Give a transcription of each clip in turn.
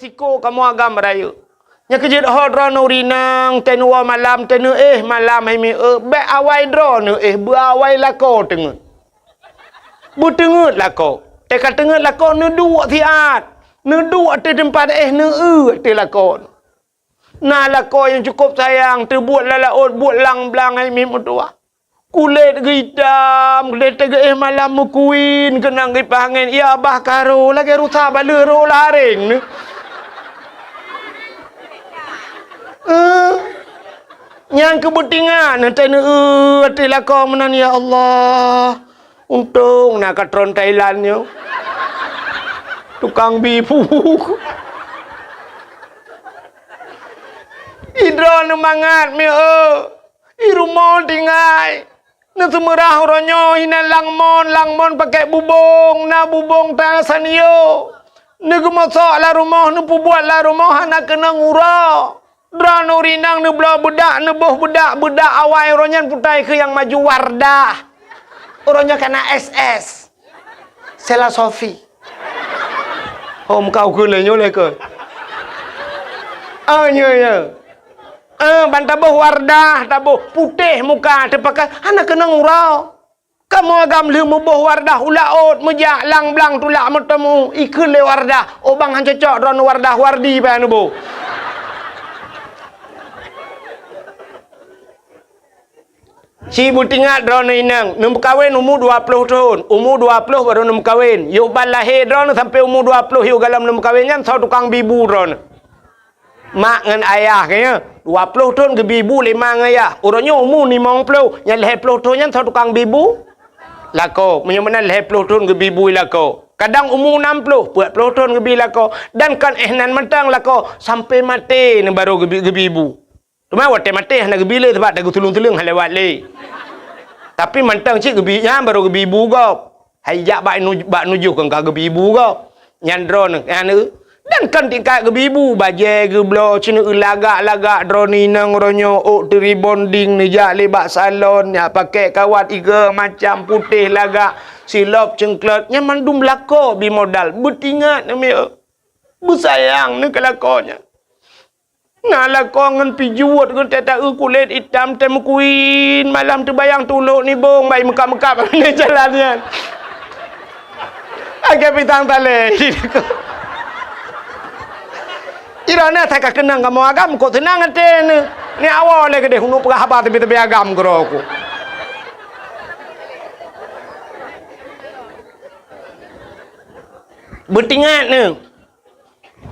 resiko kamu agam raya. Nya kejut hodra no rinang tenu malam tenu malam hai mi be awai dro nu bu awai lako tengut. Bu tengut lako. Tekat tengut lako nu dua tiat. Nu dua te tempat nu te lako. Nah lako yang cukup sayang terbuat lalaut buat lang blang hai mi mutua. Kulit hitam, kulit tege malam mukuin, kenang di pangen, ya abah karo, lagi rusak bala ro laring ni. Yang kebutingan, nanti hati lakau menan, ya Allah. Untung nak katron Thailand yo. Tukang bibu. Hidron mangat mi rumah tinggal. Na semerah ronyo hinan langmon pakai bubong na bubong tasanio. Na gemasok la rumah nu buat la rumah nak kena ngura. Drano rinang nu bela budak nu boh budak awai ronyan putai ke yang maju Wardah. Orangnya kena SS. Sela Sofi. Om kau ke le nyole ke. Ya. Bantabuh Wardah, tabuh putih muka terpakai anak kena ngurau. Kamu agam lemu buh Wardah ulaut mejak lang blang tulak metemu ikut le Wardah. Obang han cocok ron Wardah wardi pa anu bu. Si butingat ron inang, nem kawin umur 20 tahun. Umur 20 baru nem kawin. Yo ban lahir ron sampai umur 20 yo galam nem kawin kan sau tukang bibu ron. Mak dengan ayah kayaknya 20 tahun ke bibu 5 dengan ayah. Orangnya umur 50. Yang 20 tahun yang tukang bibu lako. Menyamana 20 tahun ke bibu lako. Kadang umur 60, 40 tahun ke bibu lako. Dan kan nan mentang lako sampai mati ni baru ke bibu. Cuma waktu mati nak ke bila sebab dah tulung-tulung halewat le. Tapi mentang cik ke binya baru ke bibu kau. Hayyak bak nujuh kan ke bibu kau. Nyandro ni dan kan tingkat ke bibu bajai ke blo cina lagak drone nang ronyo teri bonding ni jak lebak salon ya pakai kawat iga macam putih lagak silop cengklet nya mandum lako bi modal betingat ni besayang ni kelakonya nah lako ngan pijuat ke tetak kulit hitam tem kuin malam terbayang tuluk ni bong bai mekap-mekap ni jalannya agak pitang tale Irana tak kenang kamu agam kok tenang ate ni awal lagi deh hunu pegah apa tapi agam geroku. Betingat ni.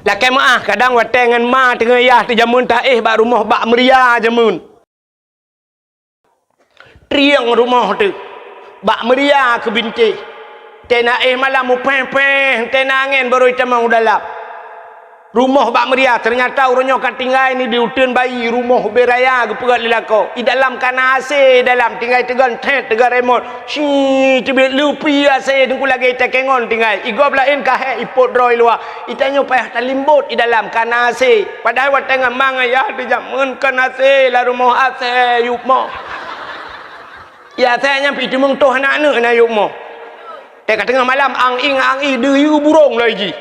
Lakai maah kadang watengan ma tengah yah tu jamun tak bak rumah bak meria jamun. Triang rumah tu. Bak meria ke binti. Tena malam mu peh tena angin baru camang udalap. Rumah bak meria ternyata orangnya kat tinggal ni di utun bayi rumah beraya ke perat lelako di dalam kana AC dalam tinggal tegan tegan remote si tibit lupi AC tunggu lagi tekengon tinggal igop lain kah ipot droi luar itanya payah talimbut di dalam kana AC padahal wat tengah mang ya di jamun kana AC la rumah AC yupmo ya saya nyampi tu mung toh anak na yupmo dekat tengah malam ang-ing deyu burung lagi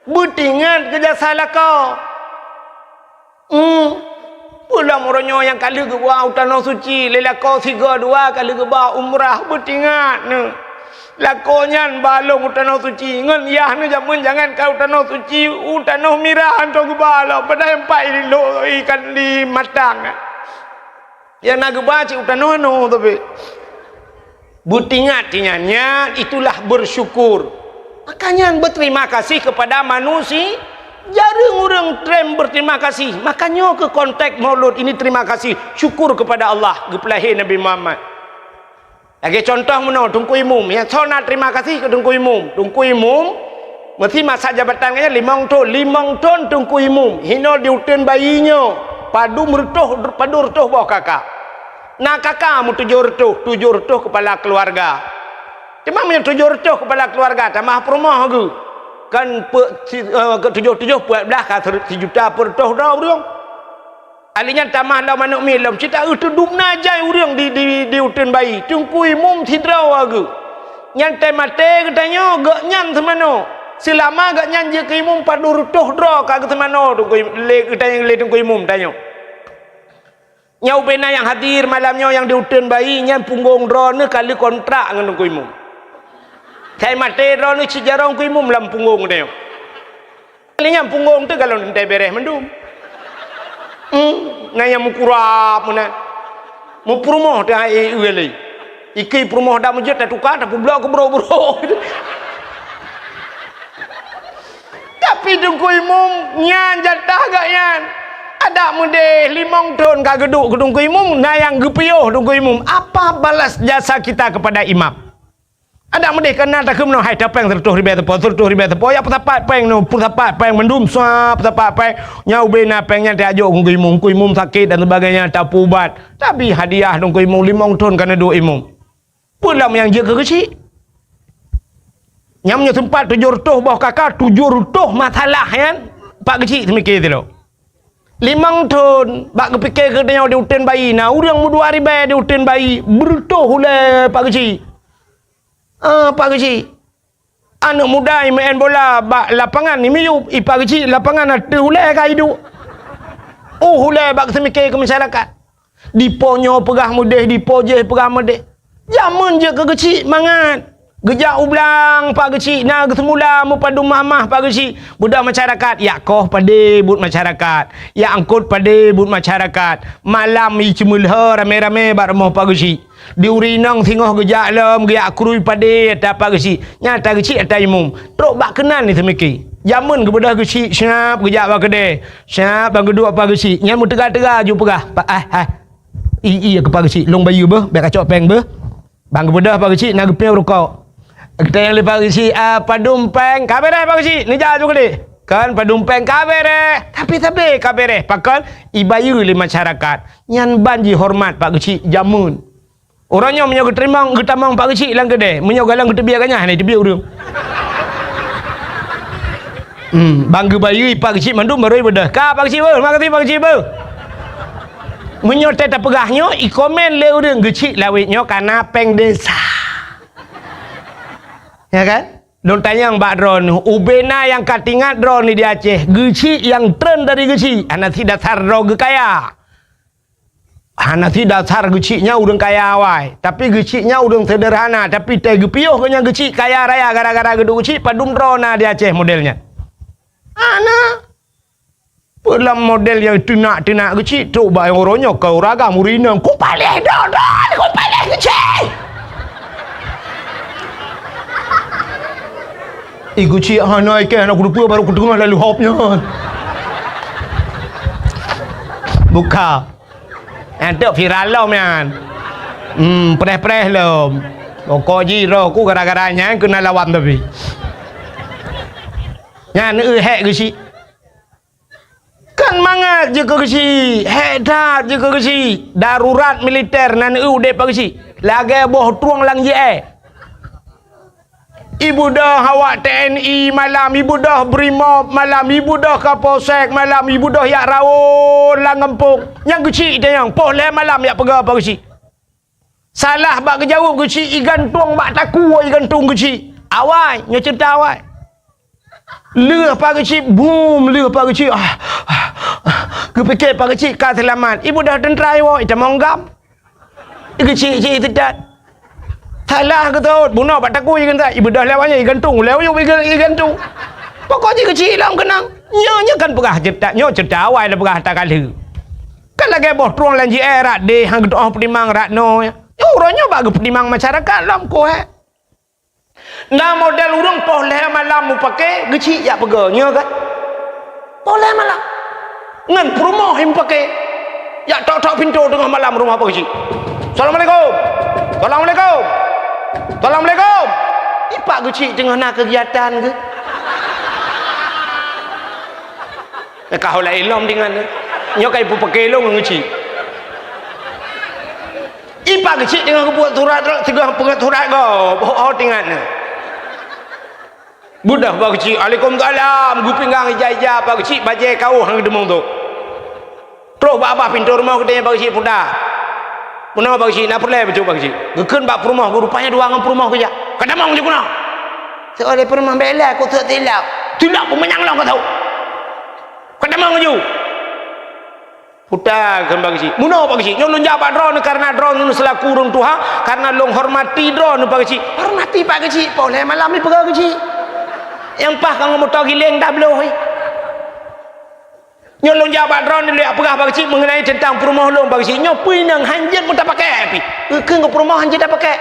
Butingan kerja salah kau. Pulang orangnya yang kali ke buah tanah suci, lela kau 3-2 kali ke buah umrah butingan ne. Lakonyan balong tanah suci, ngan yah ne jangan kau tanah suci, tanah mirah anto ke balong, padahal empat lo ikan di matang. Yang nak ke buah cik tanah no tapi. Butingan tinyannya itulah bersyukur. Makanya berterima kasih kepada manusia. Jarang orang trend berterima kasih. Makanya ke konteks maulud ini terima kasih. Syukur kepada Allah. Gepelahir Nabi Muhammad. Lagi contoh mana? Tungku imum. Yang so nak terima kasih ke tungku imum. Tungku imum. Mesti masa jabatannya 5 ton tungku imum. Hino diutin bayinya. Padu retuh bawah kakak. Nah kakak mu 7 retuh kepala keluarga. Cuma punya 7 retuh kepala keluarga tambah perumah ke kan 7 buat belah kan 1 juta per retuh dah urang alinya tambah lau manuk milam cita itu dum najai urang di utun bayi tungkui mum tidraw ke nyantai mate katanya gak nyan semano selama gak nyanyi ke imum padur tuh dro kagak temano tu le tanya le tu imum tanya nyau bena yang hadir malamnya yang diuten bayi nyan punggung dro ne kali kontrak dengan tu imum kai mate dro ne cijarong ku imum lam punggung dia kali nyam punggung tu kalau ntai beres mendum nanya mukurap mana mu promoh dah uele iki promoh dah mujud dah tukar dah blok ke bro tapi dengku imum nyan jatah gak nyan ada mude 5 tahun kak geduk ke dengku imum nayang gepioh dengku imum apa balas jasa kita kepada imam ada mude kena tak kemno hai tapeng tertuh ribe tepo ya petapat peng no petapat peng mendum sap petapat peng nyau bena pengnya diajuk dengku imum sakit dan sebagainya tak ubat tapi hadiah dengku imum 5 tahun kena duk imum pulang yang jaga kecil nyamnya tempat 700 bawah kakak 700 masalah kan pak kecil semikir tu 5 tahun bak kepikir ke dia diuten bayi nah urang mu 2 hari bayar diuten bayi bertuh oleh pak kecil pak kecil anak muda main bola bak lapangan ni miup pak kecil lapangan ada oleh kai hidup oleh bak semikir ke masyarakat diponyo pegah mudeh dipoje pegah mudeh zaman je ke kecil mangat gejak ublang pak kecil nah semula mu padu mamah pak kecil budak masyarakat ya koh pade bud masyarakat ya angkut pade bud masyarakat malam i cemulha rame-rame bar rumah pak kecil diurinang tengah gejak lem gejak kurui pade tak pak kecil nyata kecil atai imum trok bak kenan ni semiki zaman ke budak kecil syap gejak bak kedai syap bang kedua pak kecil nyan mu tegak-tegak ju pegah pak iya ke pak kecil long bayu beh biar kacok peng beh bang budak pak kecil nak gepeu rokok kita yang lepas kecil padumpeng kabere pak kecil ni jah juga deh kan padumpeng kabere tapi kabere pakal ibayu le masyarakat nyan banji hormat pak kecil jamun orangnya menyo keterimang getamang pak kecil lang gede menyo galang ketebiakannya ni tebi urang bangga bayu pak kecil mandum baru bedah ka pak kecil makasih pak kecil menyo teta pegahnya i komen le urang kecil lawitnya karena peng desa ya kan? Don tanya yang Mbak Dron, ubena yang katingat Dron ni di Aceh, geci yang tren dari geci, anak si dasar Dron kaya. Anak si dasar gecinya udang kaya awai, tapi gecinya udang sederhana, tapi teh gepioh kenya geci kaya raya gara-gara gedung geci padum Dron di Aceh modelnya. Anak dalam model yang tunak geci, coba yang orangnya kau ragam urinang, ku paleh Dron, ku paleh geci. Iku cik hanai kan aku lupa baru aku dengar lalu hopnya buka nanti viral lah man preh lah kok jiro aku gara-garanya kena lawan tapi nyan hek ke cik kan mangat je ke cik hedat je ke cik darurat militer nan dek ke cik lagi boh tuang lang je ibu dah awak TNI malam, ibu dah Brimob malam, ibu dah Kapolsek malam, ibu dah yak rawon lang ngempung. Yang kecil dia yang poh le malam yak pegah apa kecil. Salah bak kejawab kecil igantung bak taku igantung kecil. Awai, nya cerita awai. Leh pak kecil boom, leh pak kecil. Kepikir pak kecil ka selamat. Ibu dah tentera awak, ita monggam. Kecil-kecil tidak. Salah ke tahu, bunuh pak taku ikan tak, ibu dah lewatnya igantung, lewat igantung. Pokoknya kecil lah kenang. Nyonya kan pegah cerita, cerita awal dah pegah tak kali. Kan lagi boh tuang lanji rat deh, hang doa penimang rat no. Orangnya bagi penimang masyarakat lam ko Nah model urang poh leh malam mu pakai kecil ya pegahnya kan. Poh leh malam. Ngan promo him pakai. Ya tok pintu tengah malam rumah apa kecil. Assalamualaikum. Assalamualaikum. Assalamualaikum. Ipak kecil tengah nak kegiatan ke? Kau lah ilom dengan nyok ibu pakai long kecil. Ipak kecil tengah buat surat, tengah buat surat kau. Oh dengan. Budak pak kecil, Waalaikumsalam. Gu pinggang ija-ija pak kecil bajai kau hang demong tu. Terus apa pintu rumah kita pak kecil pudah. Punah pak kecil nak perlu betul pak kecil. Gekeun bak rumah rupanya dua ngan rumah kerja. Kada mau je kuna. Oleh permah bela aku tak tilap. Tilap pun menyang long kau tahu. Kau dah mau ngaju. Putar kan bagi si. Muno bagi si. Nyolong jabat drone karena drone nu selaku urung tuha karena long hormati drone bagi si. Hormati pak kecil. Boleh malam ni pergi kecil. Yang pah kau ngomong tau gileng dah belum. Nyolong jabat drone ni apa bagi si mengenai tentang perumahan long bagi si. Nyopui nang hanjit pun tak pakai api. Ke perumahan hanjit tak pakai.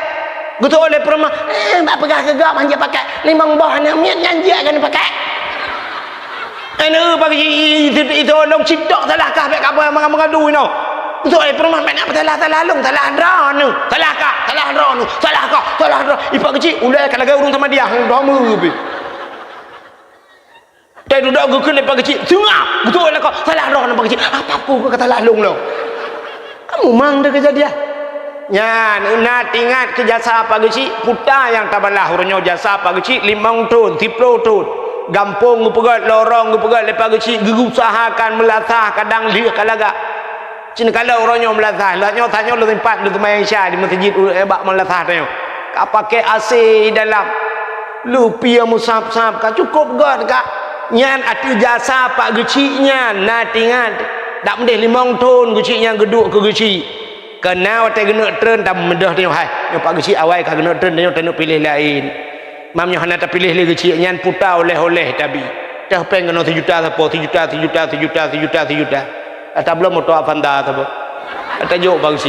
Gitu oleh perumahan. Tak pegah ke gak hanjit pakai. Limang bah yang miat hanjit akan pakai. Ana bagi itu long cidok salah kah baik apa yang mengadu no. Betul permah nak salah long salah drone. Salah kah? Salah drone. Salah kah? Salah drone. Ipak kecil ulai kalau urung sama dia hang dua be. Dah duduk gukul ipak kecil. Sengap. Betul lah kau salah drone ipak kecil. Apa aku kata salah long lo. Kamu mang dah kejadian. Ya, nak ingat ke jasa apa kecil? Putar yang tabalah urunyo jasa apa kecil 5 tahun, 10 tahun. Gampung gupegat lorong gupegat lepas kecil usahakan melatah kadang dia kalaga cina kalau orangnya melatah lahnya tanya lu tempat lu tempat Isya di masjid bak melatah tanya kak pakai AC dalam lu pia musab-sab kak cukup gak kak nyan atu jasa pak kecilnya nak ingat tak mendeh 5 tahun kecilnya geduk ke kecil kena watai kena tren tak mendah tanya hai pak kecil awal kak kena tren tanya tak pilih lain mamnya hendak terpilih lagi kecil nyan putar oleh-oleh tapi dah pengen kena 7 juta apa 7 juta atau belum motor Avanta apa atau jauh bang si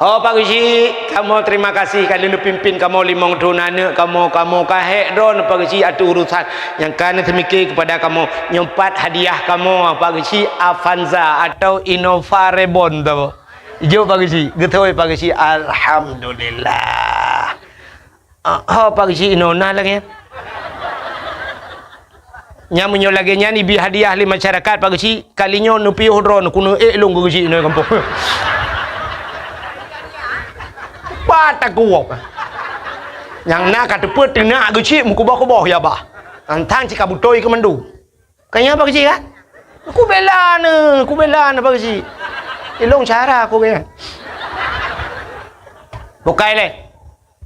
oh bang si kamu terima kasih kalian pimpin kamu 5 tahun anak kamu kahek drone bang si ada urusan yang kan semikir kepada kamu nyempat hadiah kamu bang si Avanza atau Innova Reborn tu jauh bang si getoi bang si alhamdulillah. Pagi si inona lagi nya munyo lagi nya ni bi hadiah li masyarakat pagi si kalinya nu piuh drone kuno long go si no kampung pata kuok yang nak kata put nak go si muku bah ya bah antang cika butoi ke mandu kanya pagi si kan ku bela ne pagi si ilong cara aku kan bukai le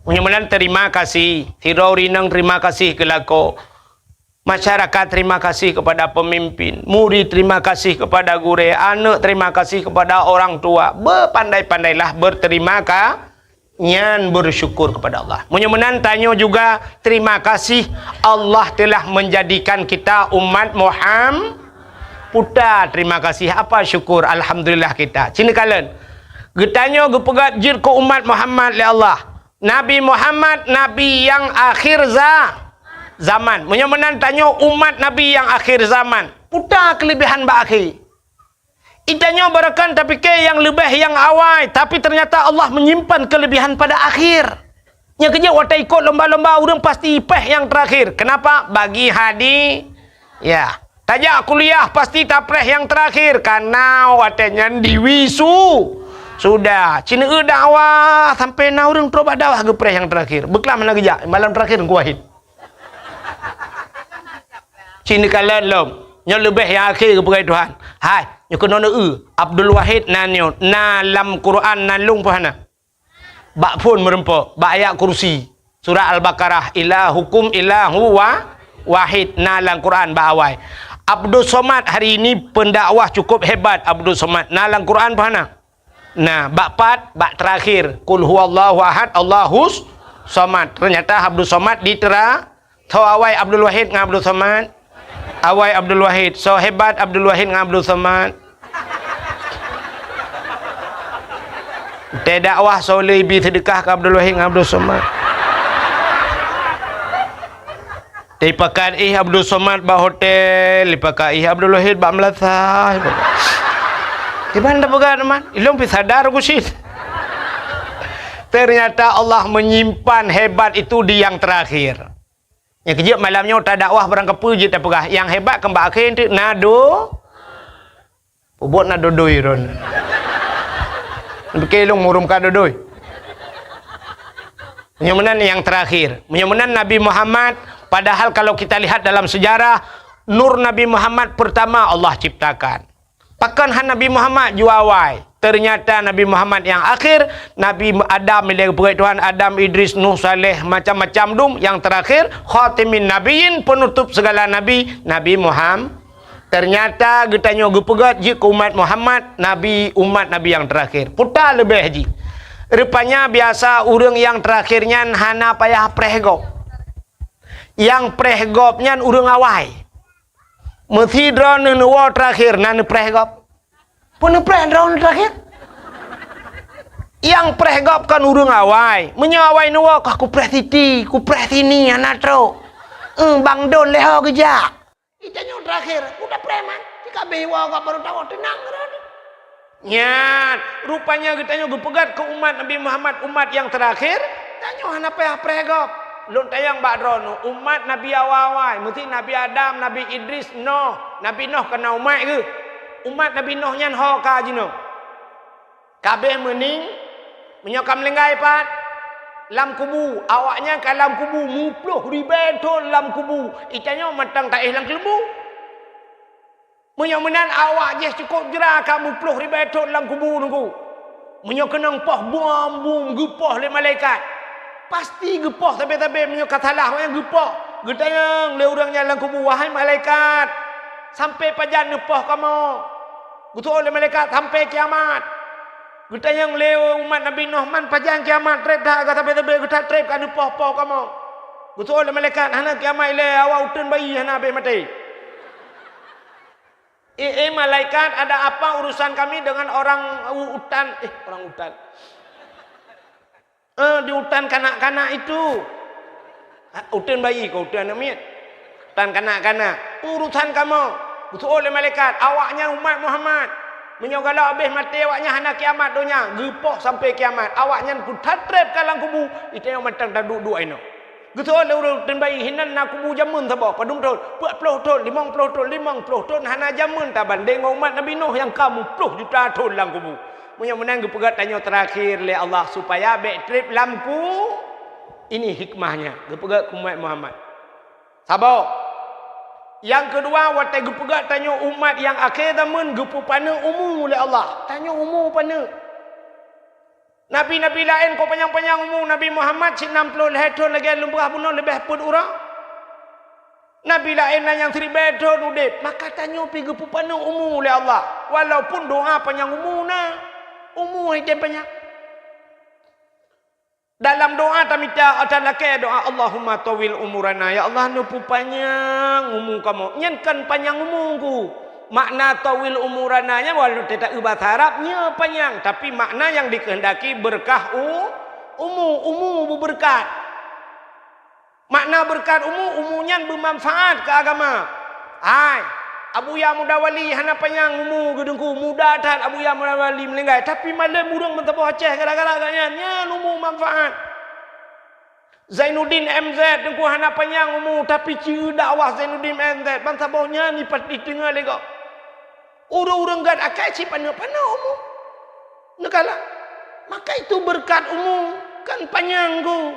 mudah-mudahan terima kasih Tirorinang terima kasih kelako masyarakat terima kasih kepada pemimpin murid terima kasih kepada guru anak terima kasih kepada orang tua berpandai-pandailah berterima kasih nyan bersyukur kepada Allah mudah-mudahan tanya juga terima kasih Allah telah menjadikan kita umat Muhammad putar terima kasih apa syukur alhamdulillah kita cina kalian getanya gepegat jir ke umat Muhammad oleh Allah Nabi Muhammad Nabi yang akhir zaman mudah-mudahan tanya umat Nabi yang akhir zaman putar kelebihan berakhir itanya barakan tapi ke yang lebih yang awal tapi ternyata Allah menyimpan kelebihan pada akhir yang kerja wata ikut lomba-lomba orang pasti ipeh yang terakhir kenapa bagi hadi ya tajak kuliah pasti tapreh yang terakhir karena watanya diwisu sudah cina dakwah sampai na orang terobak dakwah gepreh yang terakhir beklam mana kerja malam terakhir ku wahid cina kalian lom yang lebih yang akhir kepada Tuhan hai yang kena Abdul Wahid nanyo na lam Quran nalung pahana bak pun merempok bak ayat kursi surah Al-Baqarah ilahukum ilahu wahid na lam Quran bak awal Abdul Somad hari ini pendakwah cukup hebat Abdul Somad na lam Quran pahana nah bak pat bak terakhir kul huwallahu ahad Allahus somad ternyata Abdul Somad ditera tau awai Abdul Wahid dengan Abdul Somad awai Abdul Wahid so hebat Abdul Wahid dengan Abdul Somad te dakwah so lebih sedekah ke Abdul Wahid dengan Abdul Somad te pakat Abdul Somad ba hotel pakat Abdul Wahid ba Melasa di mana pegat teman? Ilong pisadar aku sih. Ternyata Allah menyimpan hebat itu di yang terakhir. Yang kejap malamnya tak dakwah barang kepuji tak pegah. Yang hebat kembali akhir itu nado. Buat nado doi ron. Bekilong murum kado doi. Mudah-mudahan yang terakhir. Mudah-mudahan Nabi Muhammad padahal kalau kita lihat dalam sejarah nur Nabi Muhammad pertama Allah ciptakan. Pakan han Nabi Muhammad juawai. Ternyata Nabi Muhammad yang akhir, Nabi Adam milik Tuhan, Adam, Idris, Nuh, Saleh, macam-macam dum. Yang terakhir, khatimin nabiyin, penutup segala nabi, Nabi Muhammad. Ternyata getanya gepegat je ke umat Muhammad, Nabi umat Nabi yang terakhir. Putar lebih haji. Rupanya biasa orang yang terakhirnya hana payah prehgop. Yang prehgopnya orang awai. Mesti drone nuwa terakhir nan prehgop. Pun preh drone terakhir. Yang prehgop kan orang awai. Menyawai nuwa kah ku preh titi, ku preh sini anatro. Bang don leho kerja. Itanya terakhir, udah preman. Jika bewa kau baru tahu tenang kan. Nyat, rupanya kitanya gepegat ke umat Nabi Muhammad, umat yang terakhir. Tanya hana payah prehgop. Lun tayang bakdrono umat Nabi awal, mesti Nabi Adam, Nabi Idris, Nuh. Nabi Nuh kena umat ke? Umat Nabi Nuh nyan ho ka jino. Kabeh mening menyokam lenggai pat lam kubu, awaknya ke lam kubu mupluh ribetul lam kubu. Itanya matang tak lang kelembu. Menyomenan awak je cukup jera kamu puluh ribetul lam kubu nunggu. Menyokenang poh bom gepah le malaikat. Pasti gepah tapi menyok katalah yang gepah. Getayang le urangnya lang kubu wahai malaikat. Sampai pajan nepah kamu. Betul le malaikat sampai kiamat. Getayang le umat Nabi Nuh man pajan kiamat trep dah kata tapi getat trep kan nepah kamu. Betul le malaikat hana kiamat le awak utun bayi hana be mati. Malaikat, ada apa urusan kami dengan orang hutan? Orang hutan. Di hutan kanak-kanak itu. Hutan bayi kau hutan namanya. Hutan kanak-kanak. Urusan kamu. Betul oleh malaikat. Awaknya umat Muhammad. Menyogala habis mati awaknya hana kiamat dunia. Gepoh sampai kiamat. Awaknya ku tatrep kalang kubu. Itu yang matang dah duduk ini. Gitu oleh urut bayi hinan nak kubu jamun sabah padum ton 40 ton 50 ton hana jamun ta banding umat Nabi Nuh yang kamu 10 juta ton lang kubu. Munya-munya gepegat tanya terakhir le Allah supaya back trip lampu. Ini hikmahnya gepegat umat Muhammad. Sabar. Yang kedua watai gepegat tanya umat yang akhir tamun gepu pana umur le Allah. Tanya umur pana. Nabi-nabi lain kau panjang-panjang umur. Nabi Muhammad 60 tahun lagi lumrah bunuh lebih pun orang. Nabi lain yang 1000 tahun udip. Maka tanya pergi pupana umur oleh Allah. Walaupun doa panjang umur na. Umur hidup panjang. Dalam doa tamita atalake doa Allahumma tawil umurana. Ya Allah nu panjang umur kamu. Nyankan panjang umurku. Makna tawil umurananya walaupun tidak bahasa Arabnya panjang, tapi makna yang dikehendaki berkah umur berberkat. Makna berkat umurnya bermanfaat ke agama. Hai, Abu Ya Mudawali hana panjang umur gedengku muda dah Abu Ya Mudawali melenggai, tapi malam burung mentapa Aceh gara-gara nya umur manfaat. Zainuddin MZ dengku hana panjang umur tapi ciri dakwah Zainuddin MZ bangsa bawahnya ni pat di tengah lego. Orang-orang gad akai si pana-pana umur. Negala. Maka itu berkat umur kan panjang go.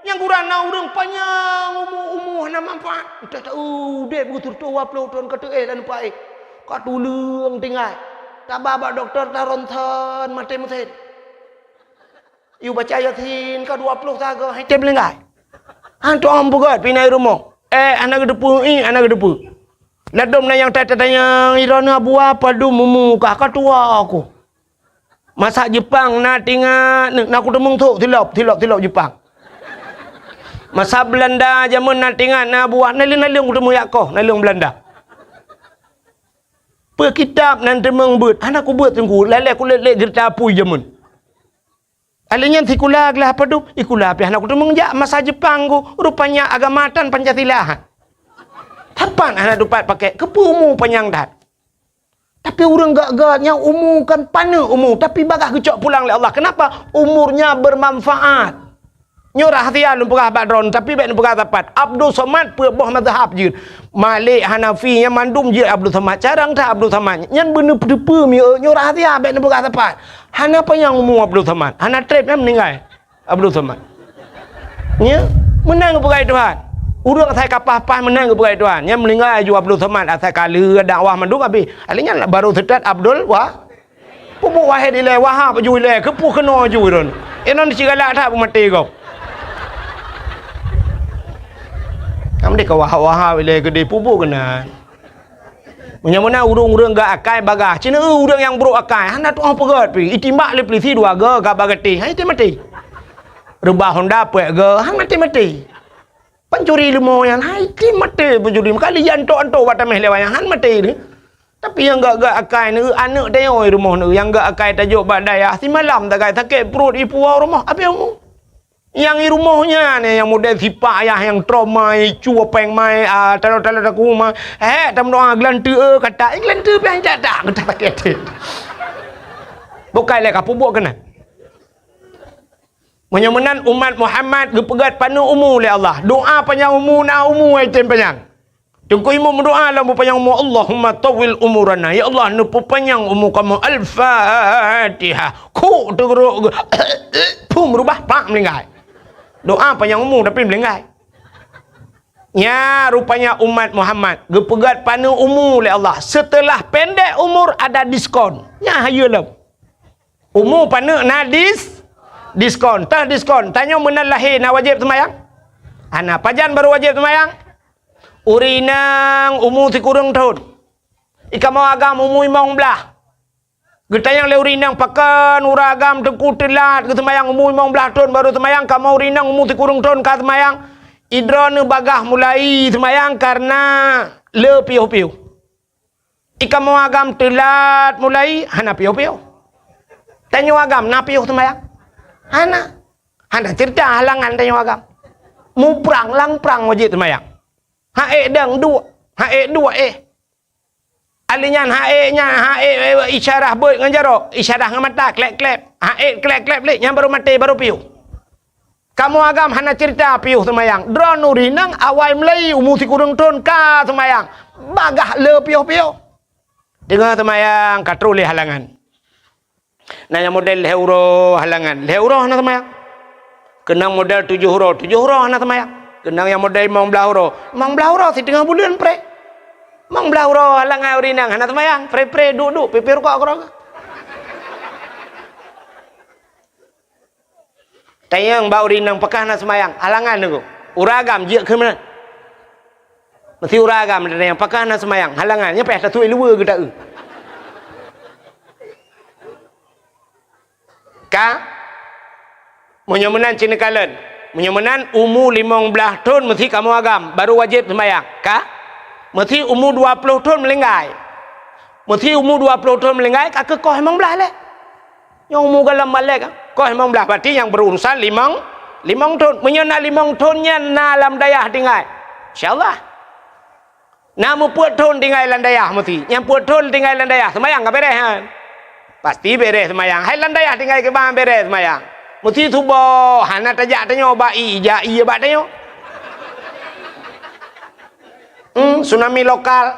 Yang kurana orang panjang umur hana manfaat. Udah tahu dek begitu tua 20 tahun kata dan pai. Kat tulung tinggal. Tak babak doktor tarontan mati mesin. You baca Yasin ka 20 taga hai tem lengai. Hantu am bugat pinai rumah. Anak gedepu anak gedepu. Ladom na yang tanya irana buah padu mumu kah tua aku. Masak Jepang na tinggal nak aku demung tu tilap Jepang. Masak Belanda zaman na tinggal na buah nalung aku temu yakoh nalung Belanda. Per kitab nan temeng beut anak aku beut tengku lele aku lele cerita pui zaman. Alanya tikula gelah padu ikula pi anak aku temeng jak masak Jepang ku rupanya agamatan Pancasila. Tapan anak dapat pakai kepu umur panjang dah. Tapi orang gak-gaknya umur kan pana umur. Tapi bagah kecok pulang oleh Allah. Kenapa? Umurnya bermanfaat. Nyorah hati lumpurah badron. Tapi baik lumpurah dapat. Abdul Somad perbah mazhab je. Malik Hanafi yang mandum je Abdul Somad. Carang tak Abdul Somad. Yang bener-bener nyorah hati baik lumpurah dapat. Hana panjang umur Abdul Somad. Hana trip yang meninggal Abdul Somad. Ya, menang kepada Tuhan. Urang saya kapah-pah menang kepada Tuhan. Yang meninggal juga Abdul Somad. Asal kala dakwah mandung habis. Alihnya baru sedat Abdul Pupuk wahid ile wahab ju ile ke pu kena ju ron. Enon cigala tak mati kau. Kamu dek wahab ile gede pupuk kena. Punya mana urung-urung gak akai bagah. Cina urang yang buruk akai. Hana tu apa pegat pi. Itimbak le pelisi dua ga bagati. Hai mati. Rubah Honda pe ga hang mati. Pencuri limo yang hai mati pencuri. Kali yang antok batameh lewat han mati ni. Tapi yang gak akai ni anak dia oi rumah ni yang gak akai tajuk badaya si malam tak kai sakit perut ipu rumah apa yang yang di rumahnya ni yang model sipak ayah yang trauma cu apa yang mai talau-talau aku mah tam doa gelantu kata gelantu pian tak kata pakai bukan lek apa buat kena menyemenan umat Muhammad gepegat panu umu le Allah doa panjang umu na umu ai tem panjang Tunggu imu berdoa lah panjang umur Allahumma tawil umurana ya Allah nu panjang umur kamu al-Fatihah ku teruk pum rubah pak melingkai doa panjang umur tapi melingkai ya rupanya umat Muhammad gepegat panu umur oleh Allah setelah pendek umur ada diskon ya hayalah umur panu na diskon tah diskon tanya menal lahir na wajib semayang ana pajan baru wajib semayang urinang umur si kurang tahun ika mau agam umur imong belah getayang le urinang pakan uragam tengku telat ke semayang umur imong belah tahun baru semayang kamu urinang umur si kurang tahun ka semayang idron bagah mulai semayang karena le piu-piu ika mau agam telat mulai hana piu-piu tanya agam na piu semayang hana cerita halangan tanya agam mu perang lang perang wajib semayang hae dang dua alinyan hae isyarah boy nganjaro isyarah ngamata klep hae klep le yang baru mati baru piu kamu agam hana cerita piu semayang drone urinang awai melai umur si kurang ton ka semayang bagah le piu dengar semayang katroli halangan nanya model leuro halangan leuro hana semayang kenang model 7 huruf hana semayang kenang yang model mang belah huro si tengah bulan pre mang belah huro halangan urinang hana semayang pre duduk pipi rokok kerok tayang bau urinang pekah hana semayang halangan tu uragam je ke mana mesti uragam ada yang pekah hana semayang halangannya peh tatui luar ke tak ka menyemenan cina kalen menyemenan umur 15 tahun mesti kamu agam baru wajib sembahyang ka mesti umur 20 tahun melenggai mesti umur 20 tahun melenggai ka ke koh 15 leh yang umur galam balik koh 15 berarti yang berurusan 5 tahun menyena 5 tahunnya na lam dayah tinggal insyaallah namu puat tahun tinggal landayah mesti yang puat tahun tinggal landayah sembahyang ka beres pasti beres sembahyang hai landayah tinggal ke bang beres sembahyang mesti tubuh hana tajak tanyo bai ja iya bak tanyo tsunami lokal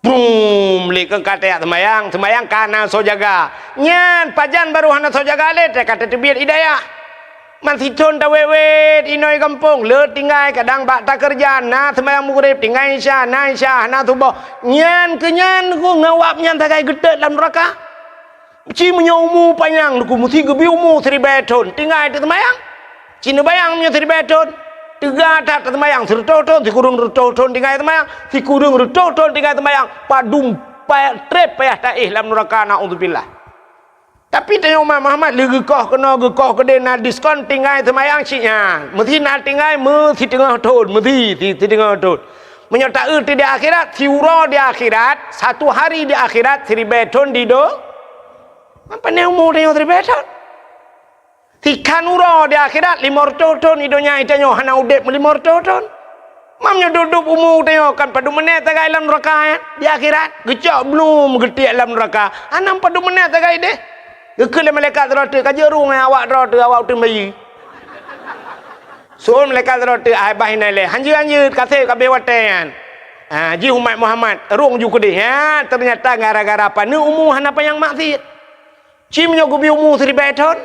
boom lekeng kata semayang kana so jaga nyan pajan baru hana so jaga le kata tebiat hidayah masih con ta wewet inoi kampung le tinggal kadang bak tak kerja na semayang mughrib tinggal isya hana tubuh nyan kenyan ku ngawap nyan takai gedet dalam neraka Ci menyomu panjang ku mesti gebi umu 1000 tahun tinggal di semayang cina bayang punya 1000 tahun tiga tak semayang 100 tahun si kurung 100 tahun tinggal semayang si kurung 100 tahun tinggal semayang padum trep payah taih dalam neraka naudzubillah tapi tanya Umar Muhammad gekoh kena gekoh kedena diskon tinggal semayang ciknya mesti nak tinggal mesti tengah tahun mesti tengah tahun menyertai di akhirat siuro di akhirat satu hari di akhirat 1000 tahun di do apa ni umur dia 1000 tahun tikan uro di akhirat 500 tahun idonya itanyo hana udep 500 tahun mamnya duduk umur dia kan padu menit tagai dalam neraka di akhirat gecok belum getiak dalam neraka anam padu menit tagai deh gekele malaikat rota kaje rung awak rota awak tu bayi suul malaikat rota ai bahina le hanju kase kabe watean ji umat Muhammad rung ju kedih ternyata gara-gara apa ni umur hana panjang maksiat cimnya gubi umur 1000 tahun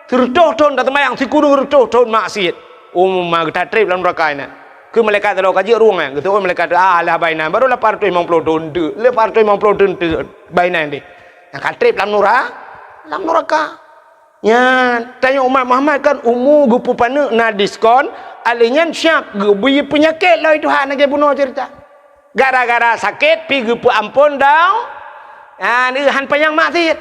100 tahun datang mayang si kurung 100 tahun maksiat mah kita trip dalam neraka ni ke malaikat kalau kaji ruang gitu malaikat lah baina baru 850 tahun tu 850 tahun tu baina ni Yang katrip lam neraka. Ya, tanya umat Muhammad kan umur gupu pana na diskon, alihnya siap gubu penyakit lah Tuhan nak bunuh cerita. Gara-gara sakit pi gupu ampun dah. Ni han panjang maksiat.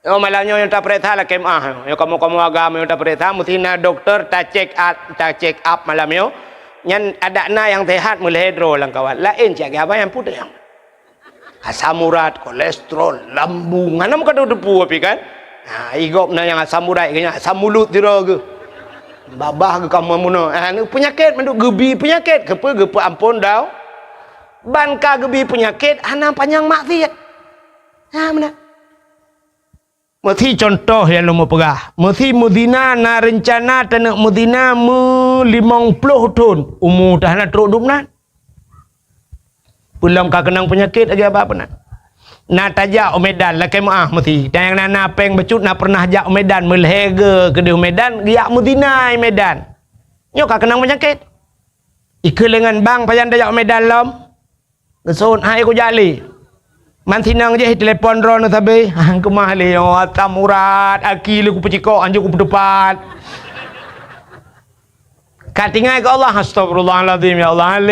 Oh malamnya yang tak perintah lah kemah. Yang kamu agama yang tak perintah mesti na doktor tak check up malam yo. Yang ada na yang sehat mulai hidro lang kawan. Lain cak apa yang putih yang. Asam urat, kolesterol, lambung. Mana muka depu api kan? Igop na yang asam urat kena asam mulut tira ke. Babah ke kamu muno. Ni penyakit manduk gebi penyakit. Gepa ampun dah. Ban ka gebi penyakit ana panjang maksiat. Mana? Mesti contoh yang lu mau pegah. Mesti mudina na rencana tanah mudina 50 tahun. Umur dah nak teruk hidup nak. Belum ka kenang penyakit lagi apa nak. Na tajak Medan lah kemaah mesti. Dan yang na peng becut na pernah jak Medan melhega ke di Medan giak mudina Medan. Nyo ka kenang penyakit. Ikut dengan bang pajan tajak Medan lom. Gesun hai ku jali. Man sinang je telefon ron sabe. Hang kemah le atam urat aki lu ku pecikok anjuk ku depan. Katingai ke Allah astagfirullahalazim ya Allah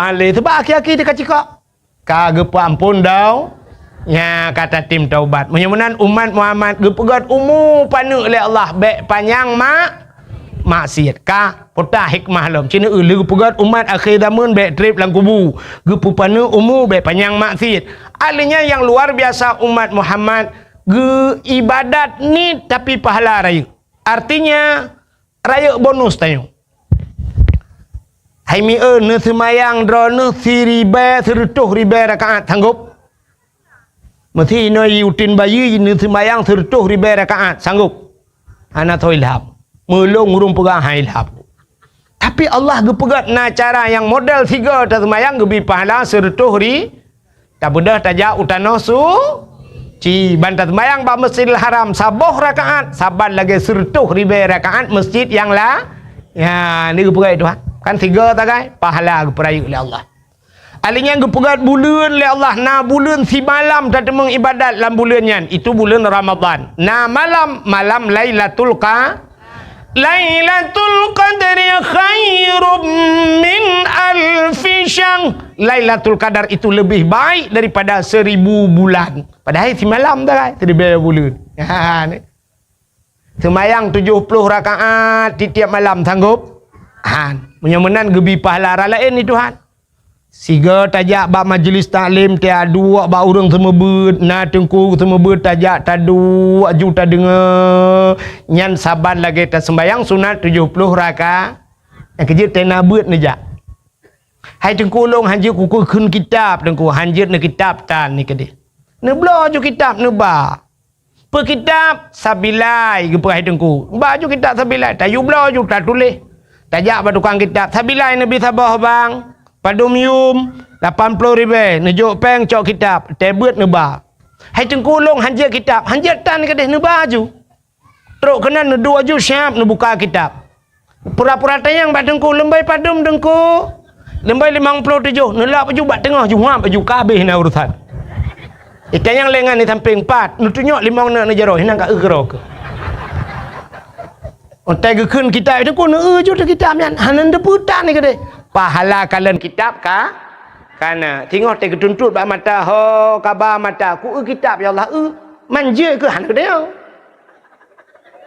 ale sebab aki-aki dia kacikok. Ka gepa ampun dah. Ya kata tim taubat. Menyamanan umat Muhammad gepegat umur pana oleh Allah baik panjang maksiat ka pota hikmah lom. Cina le gepegat umat akhir zaman baik trip lang kubu. Gepu pana umur baik panjang maksiat. Alihnya yang luar biasa umat Muhammad ge ibadat ni tapi pahala raya. Artinya raya bonus tayo. Hai mi ne semayang drone siribe 100,000 rakaat sanggup. Mesti no yutin bayi ne semayang 100,000 rakaat sanggup. Ana toilhab. Melong urung pegah hailhab. Tapi Allah gepegat na cara yang model 3 ta semayang gebi pahala 100,000. Tak bedah tajak utano ci bantat semayang ba Masjidil Haram saboh rakaat, saban lagi 100,000 rakaat masjid yang ya ni gepegat Tuhan. Kan 3 tagai pahala geperayu oleh Allah. Alihnya gepegat bulan oleh Allah. Na bulan si malam tak temeng ibadat dalam bulannya. Itu bulan Ramadan. Na malam Lailatul Qadri khairum min alfi syahr. Lailatul Qadar itu lebih baik daripada 1000 bulan. Padahal si malam tagai 1000 bulan. Semayang 70 rakaat di tiap malam sanggup? Menyamanan gebi pahala lain ni Tuhan. Siga tajak bak majlis taklim tiap 2 bak urang semua ber na tengku semua ber tajak tadu juta dengar nyan saban lagi ta sembayang sunat 70 rakaat. Yang kerja tena ber nejak. Hai tengku long hanjir kuku kun kitab tengku hanjir ne kitab tan ni kede. Ne blo ju kitab ne ba. Per kitab sabilai ke per hai tengku. Baju kitab sabilai tayu blo ju tak tulis. Tajak ba tukang kitab sabilai Nabi Sabah bang. Padumium 80,000 nejuk peng cok kitab tebet neba. Hai tengku long hanjir kitab hanjir tan ke deh neba ju. Teruk kena ne 2 ju siap ne buka kitab. Pura-pura tayang ba tengku lembai padum tengku. Lembai 57 ne lap ju bat tengah ju hap ju kabeh na urusan. Ikan yang lengan ni samping 4 ne tunjuk 5 nak ne jaro hinang ka ke. Ontai ke kun kitab tengku ne ju kitab nyan hanan deputan ni ke deh. Pahala kalian kitab ka kana tengok te ketuntut ba mata ho kaba mata ku kitab ya Allah manja ke han ke dia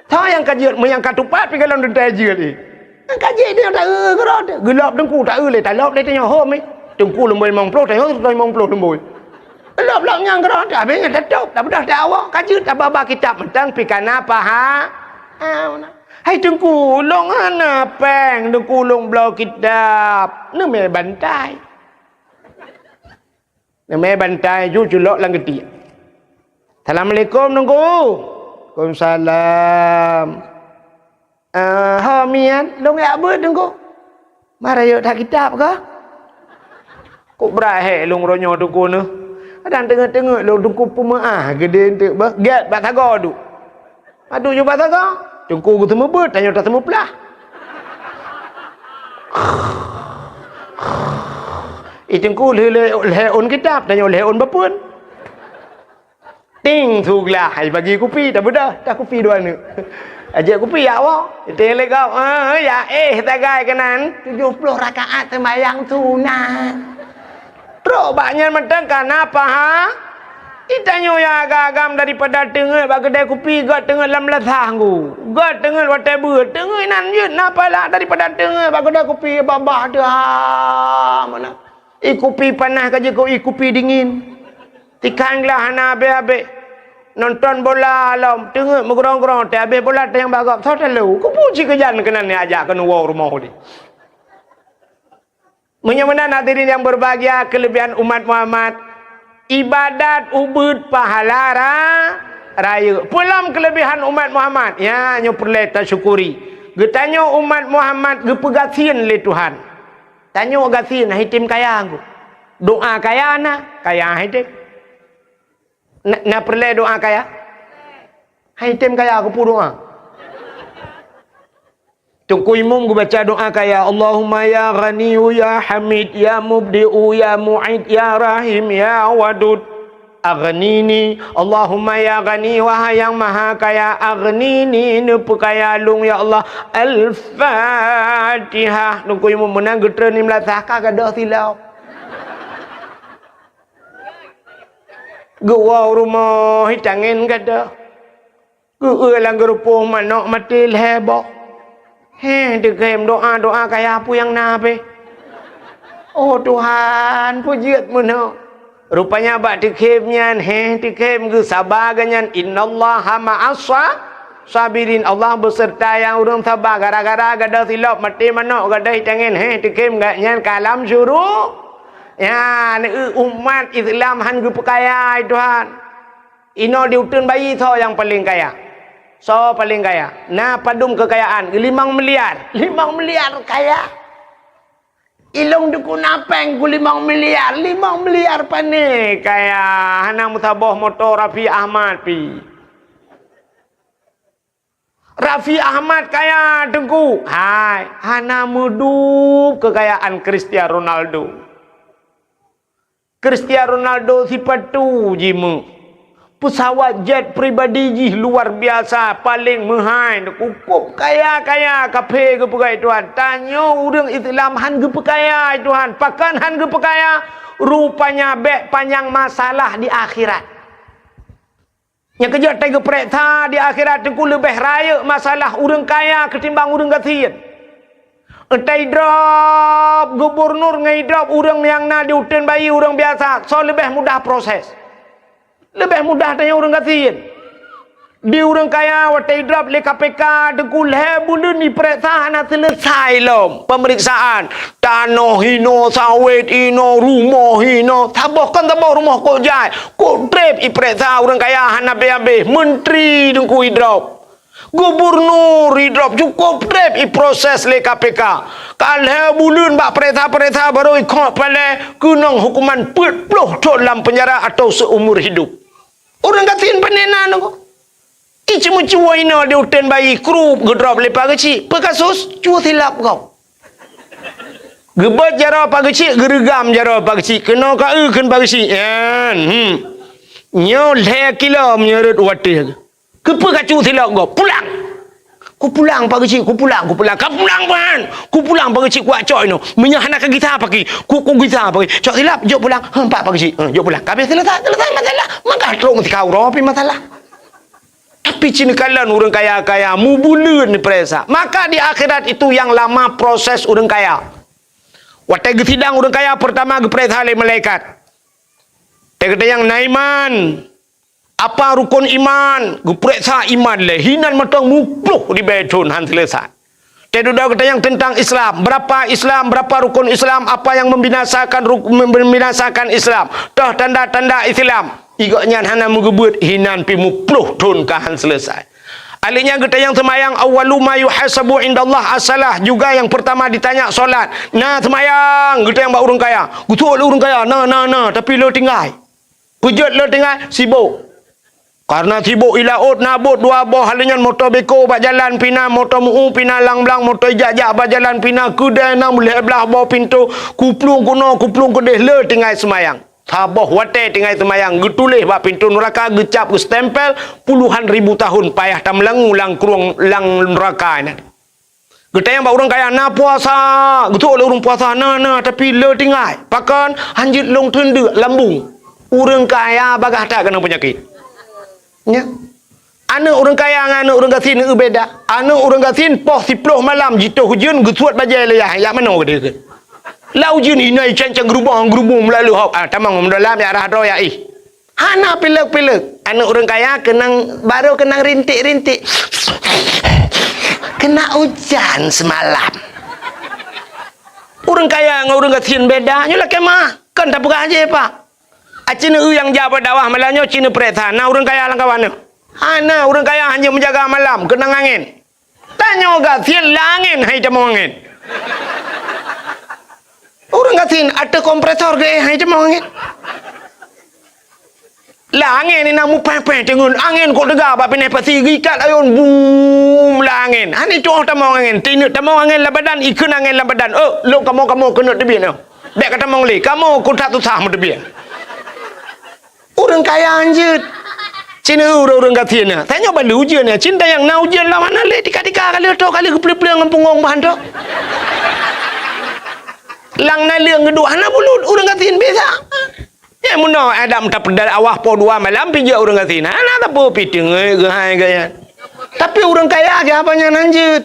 tha yang kajian yang katupat pi kalau dentai je ni kaji dia tak gerot gelap dengku tak le tak lop le tanya ho mi dengku lemboi 50 tak ho 50 lemboi lop yang gerot tak be tetok tak bedah tak awak kaji tak baba kitab mentang pi kana paha hai tengku long ana peng tengku long blau kitab ne me bantai ju julok lang geti. Assalamualaikum tengku. Waalaikumsalam. Ha mian long ya ber tengku. Marayo tak kitab ke? Kok berahe long ronyo tengku ne. Kadang tengok long tengku pemaah gede entek ba. Get batago du. Aduh ju batago. Tengku ku temu ber tanya tak temu pelah. Itengku le on kitab tanya le on bapun. Tingถูกlah. Hai bagi kopi dah bedah. Dah kopi dua ni. Ajak kopi ya awak. Telek kau. Ya tagai kanan 70 rakaat sembahyang sunat. Teruk banyak matang kenapa ha? Itanyo ya agam daripada tengah bak kedai kopi gat tengah lam latang ku. Gat tengah watai ber. Tengah nan je napalah daripada tengah bak kedai kopi babah dah. Mana? Kopi panas kaje kau kopi dingin. Tikanglah hana abe-abe. Nonton bola alam. Tengok mengerong-gerong. Tak habis bola yang bagap. Tak tahu. Kau puji kejan kena ni ajak kena wow rumah ni. Menyemana hadirin yang berbahagia. Kelebihan umat Muhammad. Ibadat ubud pahala raya. Pulang kelebihan umat Muhammad. Ya, nyo perlu tak syukuri. Getanya umat Muhammad. Gepegasian le Tuhan. Tanya gasian. Hitim kaya aku. Doa kaya na. Kaya hitim. Nak perlu doa kaya? Hai tem kaya aku pun doa. Tunggu imam aku baca doa kaya. Allahumma ya ghaniyu ya hamid ya mubdi'u ya mu'id ya rahim ya wadud. Aghnini. Allahumma ya ghani wahai yang maha kaya. Aghnini nupu kaya lung ya Allah. Al-Fatihah. Tunggu imam menang getra ni melatah kagadah silau. Gua rumah hitangin kata. Gua lang gerupuh manok mati lehebok. Dekem doa kaya apa yang nabe. Oh Tuhan, pujiatmu no. Rupanya bak dekemnya dekem ge sabar ganyan innallaha ma'as sabirin. Allah beserta yang urang sabar gara-gara gadah silap mati manok gadah hitangin dekem gaknya kalam syuruh. Ya, umat Islam han gu kaya Tuhan. Ino diutun bayi so yang paling kaya. So paling kaya. Nah padum kekayaan 5 miliar. 5 miliar kaya. Ilong duku napeng ku 5 miliar. 5 miliar pane kaya. Hanang mutabah motor Rafi Ahmad pi. Rafi Ahmad kaya dengku. Hai, hana mudup kekayaan Cristiano Ronaldo. Cristiano Ronaldo sifat tu jimu. Pesawat jet pribadi ji luar biasa. Paling mahal. Kukup kaya-kaya. Kafe ke pekai Tuhan. Tanya orang Islam han ke pekaya Tuhan. Pakan han ke pekaya. Rupanya bek panjang masalah di akhirat. Yang kerja tega periksa di akhirat. Tengku lebih raya masalah orang kaya ketimbang orang kasihan. Entai drop gubernur ngai drop orang yang na diutin bayi orang biasa. So lebih mudah proses. Lebih mudah tanya orang kasihan. Di orang kaya watai drop le KPK degul he bulan ni periksa nak selesai lom pemeriksaan. Tanah hino sawit hino rumah hino. Tabahkan tabah rumah kau jai. Kau drop i periksa orang kaya hana be menteri dengku drop. Gubernur hidrop cukup drep i proses le KPK. Kalau bulan bak perintah baru ikut pada kunang hukuman 40 tahun dalam penjara atau seumur hidup. Orang katin penenan aku. Cuma cuba ina dia utan bayi krup gedrop lepas kecil. Pekasus cuba silap kau. Gebat jara pagi kecil, gerigam jara pagi kecil. Kena ka ken pagi kecil. Nyo le kilo menyerut watih. Kepa kacu silap kau? Pulang. Ku pulang pagi cik, ku pulang. Kau pulang pan. Ku pulang pagi cik kuat coy no. Menyah nak ke gitar pagi. Ku gitar pagi. Cok silap, jok pulang. Empat pagi cik. Jok pulang. Kabeh selesai masalah. Mangkah terung si kau ropi masalah. Tapi cina kalan orang kaya-kaya mu bulan ni peresa. Maka di akhirat itu yang lama proses orang kaya. Watai sidang orang kaya pertama ke peresa oleh malaikat. Kata yang naiman. Apa rukun iman? Geperiksa iman le. Hinan matang mupluh di bedun han selesai. Tedudah kata yang tentang Islam. Berapa rukun Islam? Apa yang membinasakan Islam? Dah tanda-tanda Islam. Igaknya hana mugebut hinan pi mupluh tun kahan selesai. Alihnya kata yang semayang awwalu ma yuhasabu indallah as-salah. Juga yang pertama ditanya solat. Nah semayang kata yang bak orang kaya. Betul orang kaya. Nah tapi lo tinggal. Pujut lo tinggal sibuk. Karena sibuk ilaut nabut dua boh halinyan motor beko bak jalan pina motor muu pina lang-lang motor jajak bak jalan pina kedai na mulai belah bawah pintu kuplung kuno kuplung kedeh le tinggal semayang. Saboh wate tinggal semayang getulih bak pintu neraka gecap ge stempel puluhan ribu tahun payah tam melangu lang kurung lang neraka ni. Getayang bak orang kaya na puasa, getuk oleh orang puasa na tapi le tinggal. Pakan hanjit long tende lambung. Orang kaya bagah tak kena penyakit. Ya. Anak orang kaya dengan anak orang gasin itu beda. Anak orang gasin poh 10 malam jituh hujan gesuat bajai leyah. Ya mana ke dia ke? Lau jin inai cancang gerubung melalui hop. Tamang mendalam ya arah doa ih. Hana pilek. Anak orang kaya baru kenang rintik. Kena hujan semalam. Orang kaya dengan orang gasin beda. Nyolah kemah. Kan tak buka aja pak. Cina yang jabat dawah malamnya Cina pereta. Nah orang kaya langkawan. Hana orang kaya hanya menjaga malam. Kenang angin. Tanya gasin langin. Hai jamong angin. Orang gasin ada kompresor ke hai jamong angin. Lah angin ni namu pepeh tengun angin kok dega ba pinai pasi gikat ayun boom lah angin. Hani coh tamong angin. Tinut tamong angin lah badan ikun angin lah badan. Lo kamu kena tebian no. Dek kata mong li kamu kuntat susah mu tebian. Orang kaya anjir. Cina orang gasin na. Tanya balu ujian ya. Cinta yang na ujian lah mana le tika kali to kali kepli-pli dengan pungong bahan to. Lang na liang geduk hana bulut orang gasin biasa. Ya muno Adam tak pedal awah po 2 malam pijak orang gasin. Hana tak po piting gehai gaya. Tapi orang kaya aja apanya lanjut.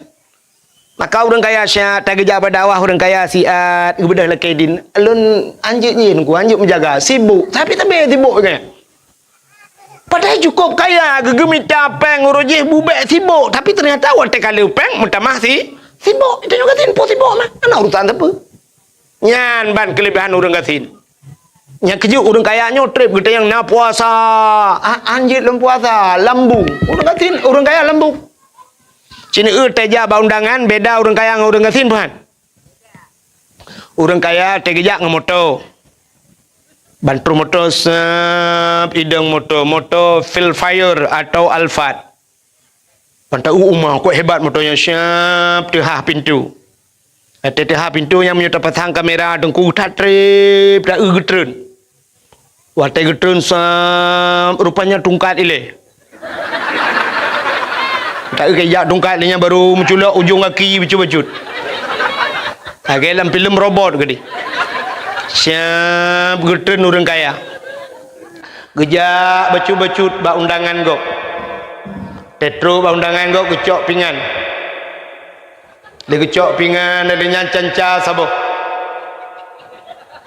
Maka orang kaya syat tak kerja pada awah orang kaya siat gebedah lekedin. Alun anjut nyin ku anjut menjaga sibuk. Tapi sibuk kan. Padahal cukup kaya gegemit capeng urujih bubek sibuk. Tapi ternyata watek kali upeng mentamah sibuk. Itu juga tin po sibuk mah. Ana urusan apa? Nyan ban kelebihan orang gasin. Yang keju orang kayanya trip kita yang na puasa. Anjir lem puasa, lambung. Orang gasin, orang kaya lambung. Cina teja ba undangan beda orang kaya dengan orang gasin puan. Orang kaya teja dengan motor. Bantu motor ideng motor Philfire atau Alphard. Pantai umah kok hebat motornya siap tehah pintu. Tehah pintu yang menyerta pasang kamera dengku tak trip dah getren. Watai getren rupanya tungkat ile. Tak kayak tungkat dia baru menculak ujung kaki baju-baju. Agak dalam filem robot ke dia. Siap getren orang kaya. Gejak baju-baju ba undangan go. Tetro ba undangan go gecok pingan. Dia gecok pingan dia nyancanca sabo.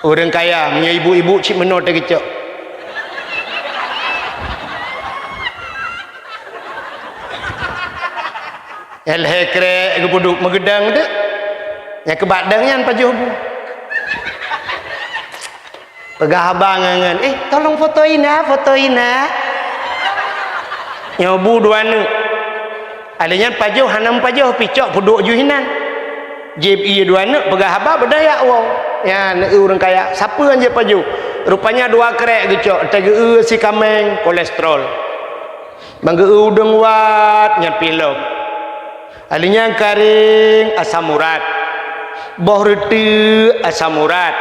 Orang kaya punya ibu-ibu cik menor dia gecok. El hekre gebuduk megedang dek. Yang kebadangnya pajuh bu. Pegah abangan. Tolong fotoin ah. Nyobu dua nu. Alanya pajuh hanam pajuh picok puduk juhinan. Jeb iya dua nu pegah abah berdaya wow. Ya orang kaya. Siapa yang je pajuh? Rupanya 2 kerek gecok. Tege si kameng kolesterol. Bangga udeng wat nyat pilok. Alanya karing asam urat. Boh reti asam urat.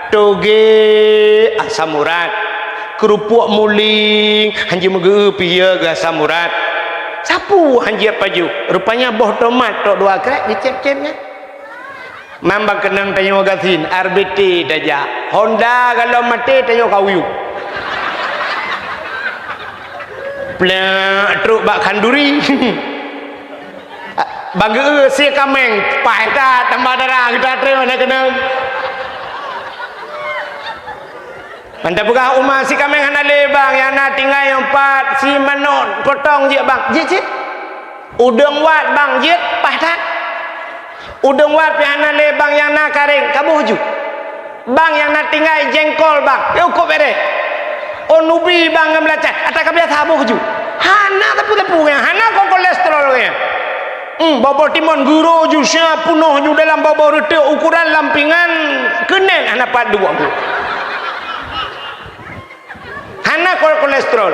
Toge asam urat. Kerupuk muling hanji mege piye ge asam urat. Sapu hanji paju. Rupanya boh tomat tok 2 krek dicep-cepnya. Mambang kenang tanyo gasin RBT daja. Honda kalau mati tanyo kawiu. Plak truk bak kanduri. Bangga si kameng paita tambah darah kita terima nak kena. Anda buka rumah si kameng hana lebang yang nak tinggal yang 4 si manon potong je bang. Jit. Udang wat bang jit paita. Udang wat hana lebang yang nak karing kamu hujung. Bang yang nak tinggal jengkol bang. Yo kok bere. Onubi bang ngelacat. Atau kabiat habu hujung. Hana tepu yang hana kok kolesterol yang. Bobor timun guru jusnya penuh ju dalam bobor rete ukuran lampingan kenen anak padu aku. Hana kolesterol.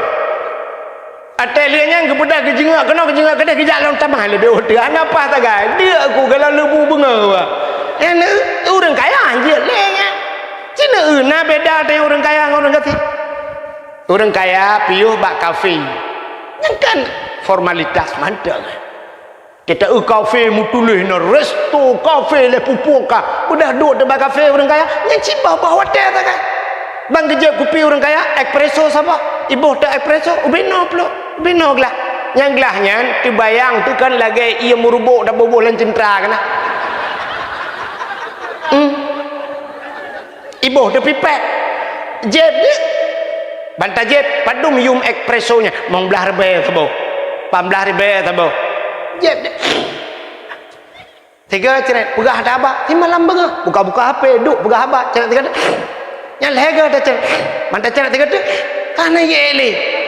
Atelianya kepada kejengak kena kejengak kada kejak long tamah lebih hotel. Hana apa tak dia aku kalau lebu bunga. Yang orang kaya anjir lenya. Cina Kena beda dengan orang kaya dengan orang gatin. Orang kaya piuh bak kafe. Yang kan formalitas mantap. Kita kafe mutulih na resto kafe le pupuka. Udah duduk di bak kafe orang kaya. Yang cibah bawa hotel tak kan. Bang kerja kopi orang kaya, espresso siapa? Ibu tak espresso, ubino pula. Ubino gelah. Yang gelahnya terbayang tu kan lagi ia merubuk dah boboh lan centra kan. Ibu dah pipet. Jeb dia. Bantah jeb padum yum espressonya. Mong belah rebe tabo. 15 rebe tabo. Jeb dia. Tiga ceret pegah dah abah. Ti malam bengah. Buka-buka HP duk pegah abah. Ceret tiga. Yang lega dah ceret. Mantap ceret tiga tu. Kana yele.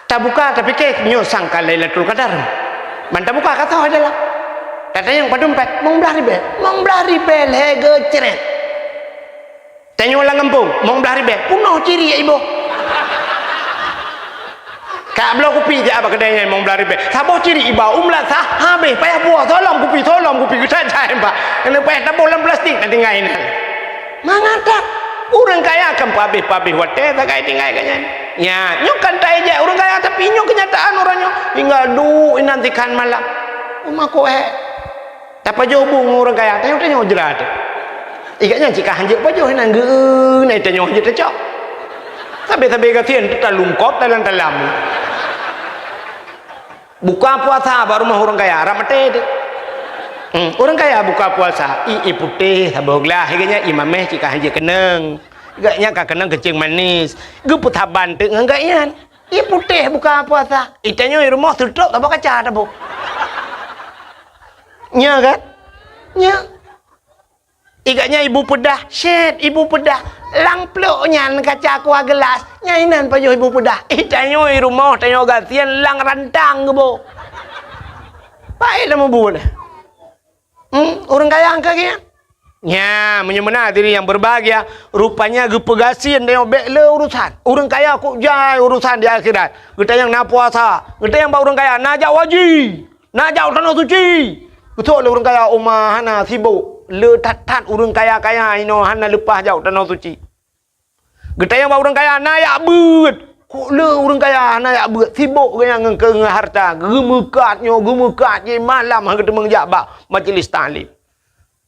Tak buka tapi ke nyosang Lailatul Qadar. Mantap buka kata adalah. Kata yang padum pet mong belah ribe lega ceret. Tanya orang kampung, mong belah ribe. Punoh ciri ya ibu. Kak belah kopi je apa kedainya mong belah ribe. Sabo ciri ibu umlat sah habis payah buah tolong kopi kita cai pak. Kena payah tabung dalam plastik nanti ngainan. Mangatak orang kaya akan pabih hotel tak kaya tinggal kanya. Ya, nyok kan tai je orang kaya tapi nyok kenyataan orangnya hingga nantikan malam. Rumah ko Tapa jauh orang kaya tanya jerat. Ikatnya jika hanjik pa jauh nang geun nai tanya hanjik tecok. Sabe katien tu talungkop dalam. Buka puasa baru rumah orang kaya ramate. Orang kaya buka puasa i putih saboglah higanya imameh jika hanjik keneng. Gaknya ka keneng kecing manis. Ge putaban teu ngagaian. I putih buka puasa. Itanya di rumah tutup apa kaca tabo. Nya kan? Nya. Igaknya ibu pedah, ibu pedah. Lang pluknya kaca kuah gelas. Nyainan pajuh ibu pedah. Itanya di rumah tanya gatian lang rantang ke bo. Baiklah mau buat. Orang kaya angka kaya. Ya, menyemena diri yang berbahagia. Rupanya gepegasin tengok bekle urusan. Orang kaya kok jai urusan di akhirat. Kita yang nak puasa. Kita yang orang kaya nak jau haji. Nak jau tanah suci. Betul orang kaya umah hana sibuk. Le tat orang kaya ino hana lepas jau tanah suci. Kita yang orang kaya nak yak beut. Kok le orang kaya nak yak beut. Sibuk kaya ngengke harta. Gemekatnya je malam hang ketemu jabak majlis taklim.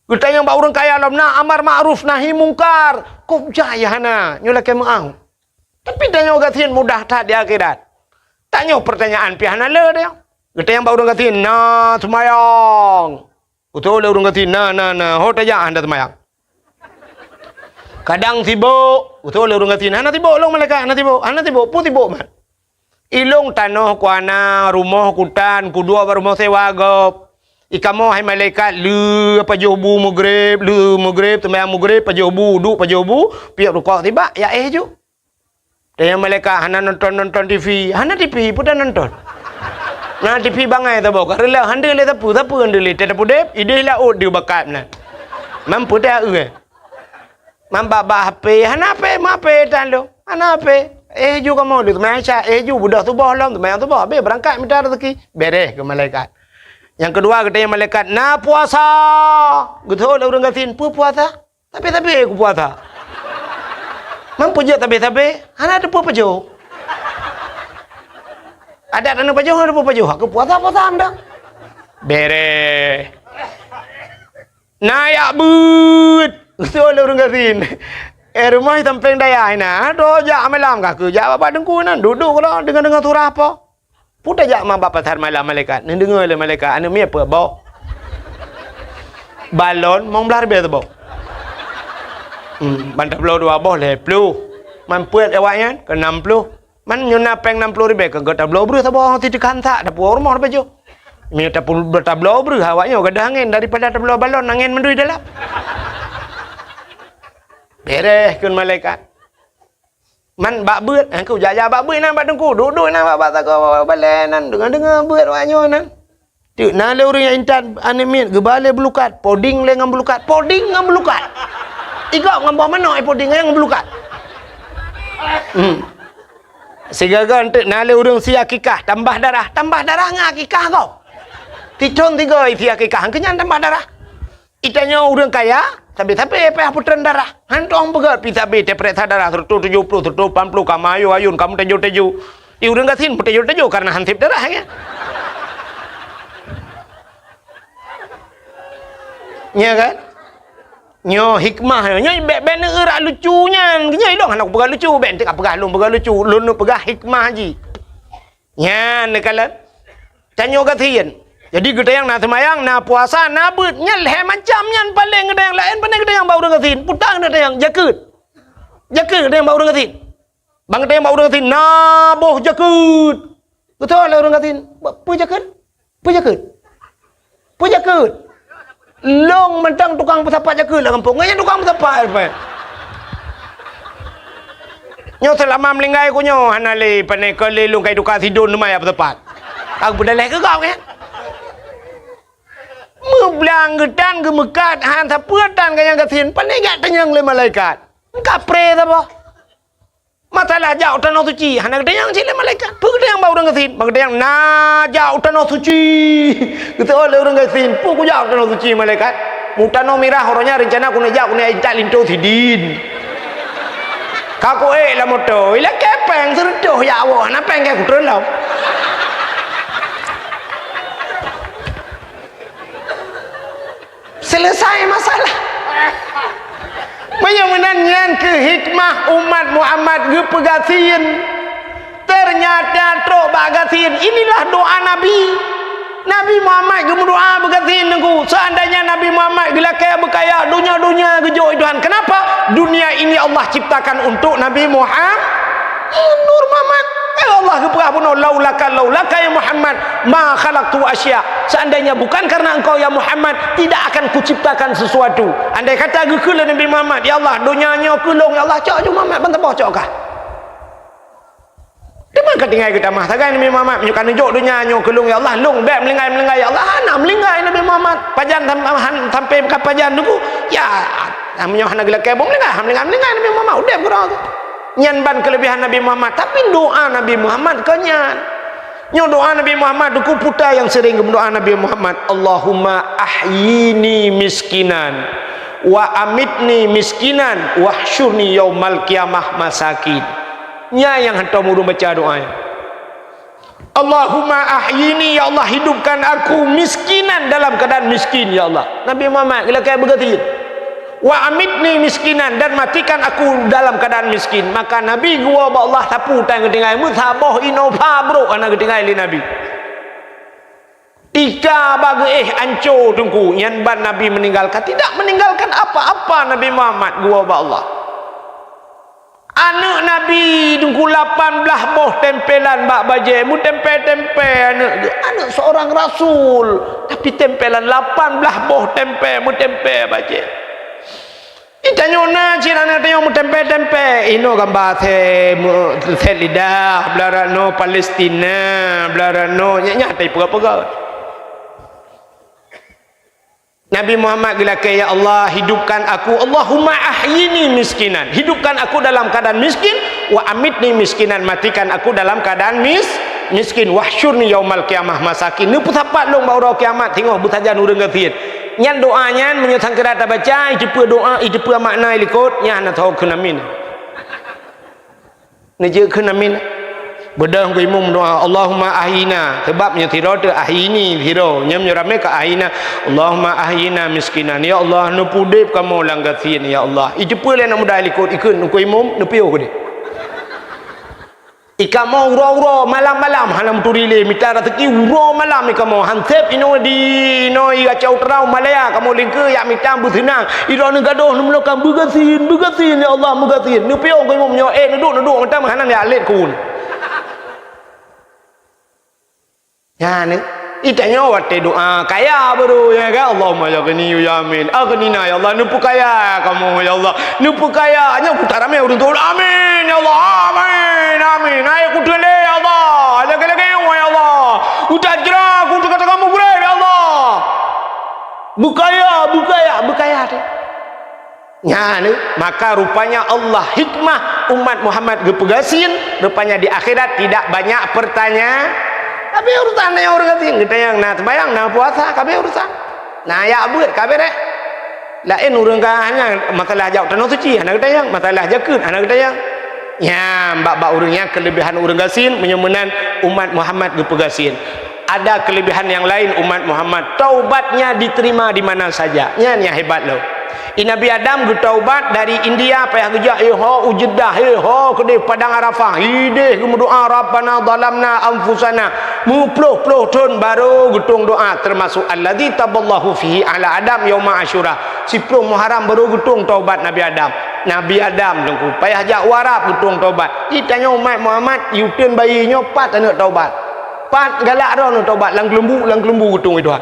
Kita yang orang kaya dalam nak amar ma'ruf nahi mungkar. Kok jaya hana nyulake maau. Tapi tanya gatin mudah tak di akhirat. Tanya pertanyaan pihana le dia. Kita yang orang gatin na semayang. Betul orang gatin na ho tajak anda semayang. Kadang sibuk. Betul orang gatin hana sibuk long malaikat hana sibuk pun sibuk man. Ilong tanah kuana rumah kutan kudua rumah sewa gop. Ikamo hai malaikat lu pajobu maghrib temayang maghrib pajobu duk pajobu piak rukuk tiba ya ju. Dan malaikat hana nonton TV, hana TV pun dah nonton. Nah TV bangai ta bok rela hande le tapu hande le tetapu dep ide la od dia bakat na. Mampu dah Mam baba HP hana HP mape tan lo. Hana HP ju kamu lu temayang sya ju budak tu bohlam temayang tu boh be berangkat minta rezeki beres ke malaikat. Yang kedua kita yang malaikat na puasa. Betul orang gatin puasa. Tapi aku puasa. Mampu je tapi hana ada pajo. Ada tanah pajo ada pajo. Aku puasa anda. Bere. Na ya but. Betul orang gatin. Rumah tampeng daya ina. Do ja malam ka ke ja bapa dengku nan duduk kalau dengan surah apa. Puta jak mak bapak tar malam malaikat. Ni dengar le malaikat. Anu mi apa bawa? Balon mong belar be tu bawa. Bantap puluh dua boh le puluh. Man puet awaknya ke 60. Man nyuna peng 60 ribu ke gota belau bru sabo ti kantak da puar rumah bejo. Mi ta pul beta belau bru awaknya gadah angin daripada ta belau balon angin mendui dalam. Beres kun malaikat. Man bak beut aku jaja bak beut nan bak dengku duduk nan bak tak balen nan dengar beut wanyo nan tu nan le urang yang intan anemit gebale belukat poding le ngam belukat igak ngam mana poding yang belukat sigaga ente nan le urang si akikah tambah darah ngak akikah kau ticon tiga isi akikah kenyan tambah darah itanya urang kaya Tapi apa putran darah. Hantong begat tapi perintah darah 170 180 kamu ayun kamu teju. Iu udah sin teju karena hansip darah ya. Ya kan? Nyo hikmah nyo ben erak lucunya. Nya dong anak pegang lucu ben tak pegang lucu. Lun pegang hikmah haji. Nya nekalan. Canyo gatien. Jadi gede yang na semayang, na puasa, na beut nya leh macam nyan paling gede yang lain paling gede yang bau dengetin. Putang gede yang jakut. Jakut gede yang bau dengetin. Bang gede yang bau dengetin. Na boh jakut. Betul lah orang katin. Pu jakut? Pu jakut? Pu jakut? Long mentang tukang pesapa jakut lah kampung. Nganya tukang pesapa apa? Nyo selama melinggai ko nyo hanale panai kelilung kai duka sidon numai apa tepat. Aku berdalai ke kau kan? Meblang gedan gemekat han sapuatan kayang katin panai gak tenyang le malaikat. Kapre apa? Masalah jauh tanah suci, hana gede yang cile malaikat. Pu gede yang bau orang katin, bang gede yang na jauh tanah suci. Gitu oleh orang katin, pu ku jauh tanah suci malaikat. Mutano mirah orangnya rencana ku nejak ku nejak linto sidin. Kaku lah moto, ila kepeng serutuh ya Allah, na peng kayak kutrun lah. Selesai masalah. Menyenangkan ke hikmah umat Muhammad ke pegasin. Ternyata trok bagasin. Inilah doa Nabi. Nabi Muhammad ke berdoa begasin aku. Seandainya Nabi Muhammad bila kaya berkaya dunia gejok Tuhan. Kenapa? Dunia ini Allah ciptakan untuk Nabi Muhammad. Nur Muhammad. Allah keperapun laulaka ya Muhammad ma khalaqtu asya. Seandainya bukan karena engkau ya Muhammad, tidak akan kuciptakan sesuatu. Andai kata gekul Nabi Muhammad, ya Allah dunianya kulung ya Allah cok je Muhammad bantah cok kah. Demak ketinggal kita mah tagan Nabi Muhammad menyukan juk dunianya kulung ya Allah lung bek melinggai ya Allah nak melinggai Nabi Muhammad pajan sampai ke pajan dulu ya namanya hana gelak kebong melinggai Nabi Muhammad udah kurang tu. Nyan ban kelebihan Nabi Muhammad tapi doa Nabi Muhammad kenyan nyo doa Nabi Muhammad duku puta yang sering berdoa Nabi Muhammad Allahumma ahyini miskinan wa amitni miskinan wahsyurni yaumal qiyamah masakin nya yang hantar mudu baca doanya Allahumma ahyini ya Allah hidupkan aku miskinan dalam keadaan miskin ya Allah Nabi Muhammad bila kayak begitu wa amitni miskinan dan matikan aku dalam keadaan miskin maka Nabi gua ba Allah tapu tang ketinggai musabah inova bro ana ketinggai li Nabi tika bagi anco tungku nyan ban Nabi meninggalkan tidak meninggalkan apa-apa Nabi Muhammad gua ba Allah anak Nabi tungku 18 boh tempelan bak baje mu tempe anak seorang rasul tapi tempelan 18 boh tempe mu tempe baje Itanyo na cirana tayo mo tempe ino gambar se lidah belarano Palestina belarano nya tai pega-pega Nabi Muhammad bila ya Allah hidupkan aku Allahumma ahyini miskinan hidupkan aku dalam keadaan miskin wa amitni miskinan matikan aku dalam keadaan miskin wahsyurni yaumal qiyamah masakin ni putapat long baura kiamat tengok butajan urang gafian nyan doanya menyesang kerata baca itu doa itu makna ikut nya na tahu kenamin ni je kenamin bedah ko imum doa Allahumma ahyina sebabnya tiro tu ahyini tiro nyam nyurame ka ahyina Allahumma ahyina miskinan ya Allah nu pudip kamu langgasin ya Allah itu le nak mudah ikut ikut ko imum nu pio ko de ikamo uro malam-malam hanam turile mitara teki uro malam ikamo hansep ino di no iga chau trau malaya kamu lingke ya mitam buthina iro ne gadoh nu mlokan bugasin ya Allah bugasin nu pio ko imum nyo duduk matam hanan ya let kun ya ne itanya wate doa kaya baru ya kan Allahumma ya ghani ya amin aghnina ya Allah nu kaya kamu ya Allah nu kaya nya putarame urun tu amin ya Allah amin ayo kudele ya Allah lagi ya Allah utajra kudu kata kamu bre ya Allah bukaya deh nya ne maka rupanya Allah hikmah umat Muhammad gepegasin rupanya di akhirat tidak banyak pertanyaan tapi urusan yang orang kata kita yang nak bayang nak puasa kabeh urusan nah ya buat kabeh rek lain urang hanya masalah jauh tanah suci anak kita yang masalah jakun anak kita yang ya bab urangnya kelebihan urang gasin menyemenan umat Muhammad gepegasin. Ada kelebihan yang lain umat Muhammad, taubatnya diterima di mana saja. Nya ni hebat lo. Nabi Adam bertaubat dari India payah kerja Jeddah ke padang Arafah ideh doa Rabbana zalamna anfusana mupluh tahun baru getung doa termasuk alladzi taballahu fihi ala Adam yauma Asyura 10 Muharram baru getung taubat Nabi Adam dengku payah jak warap getung taubat ditanya umat Muhammad yutin bayinya pat anak taubat pat galak dah nak taubat lang kelembu getung itu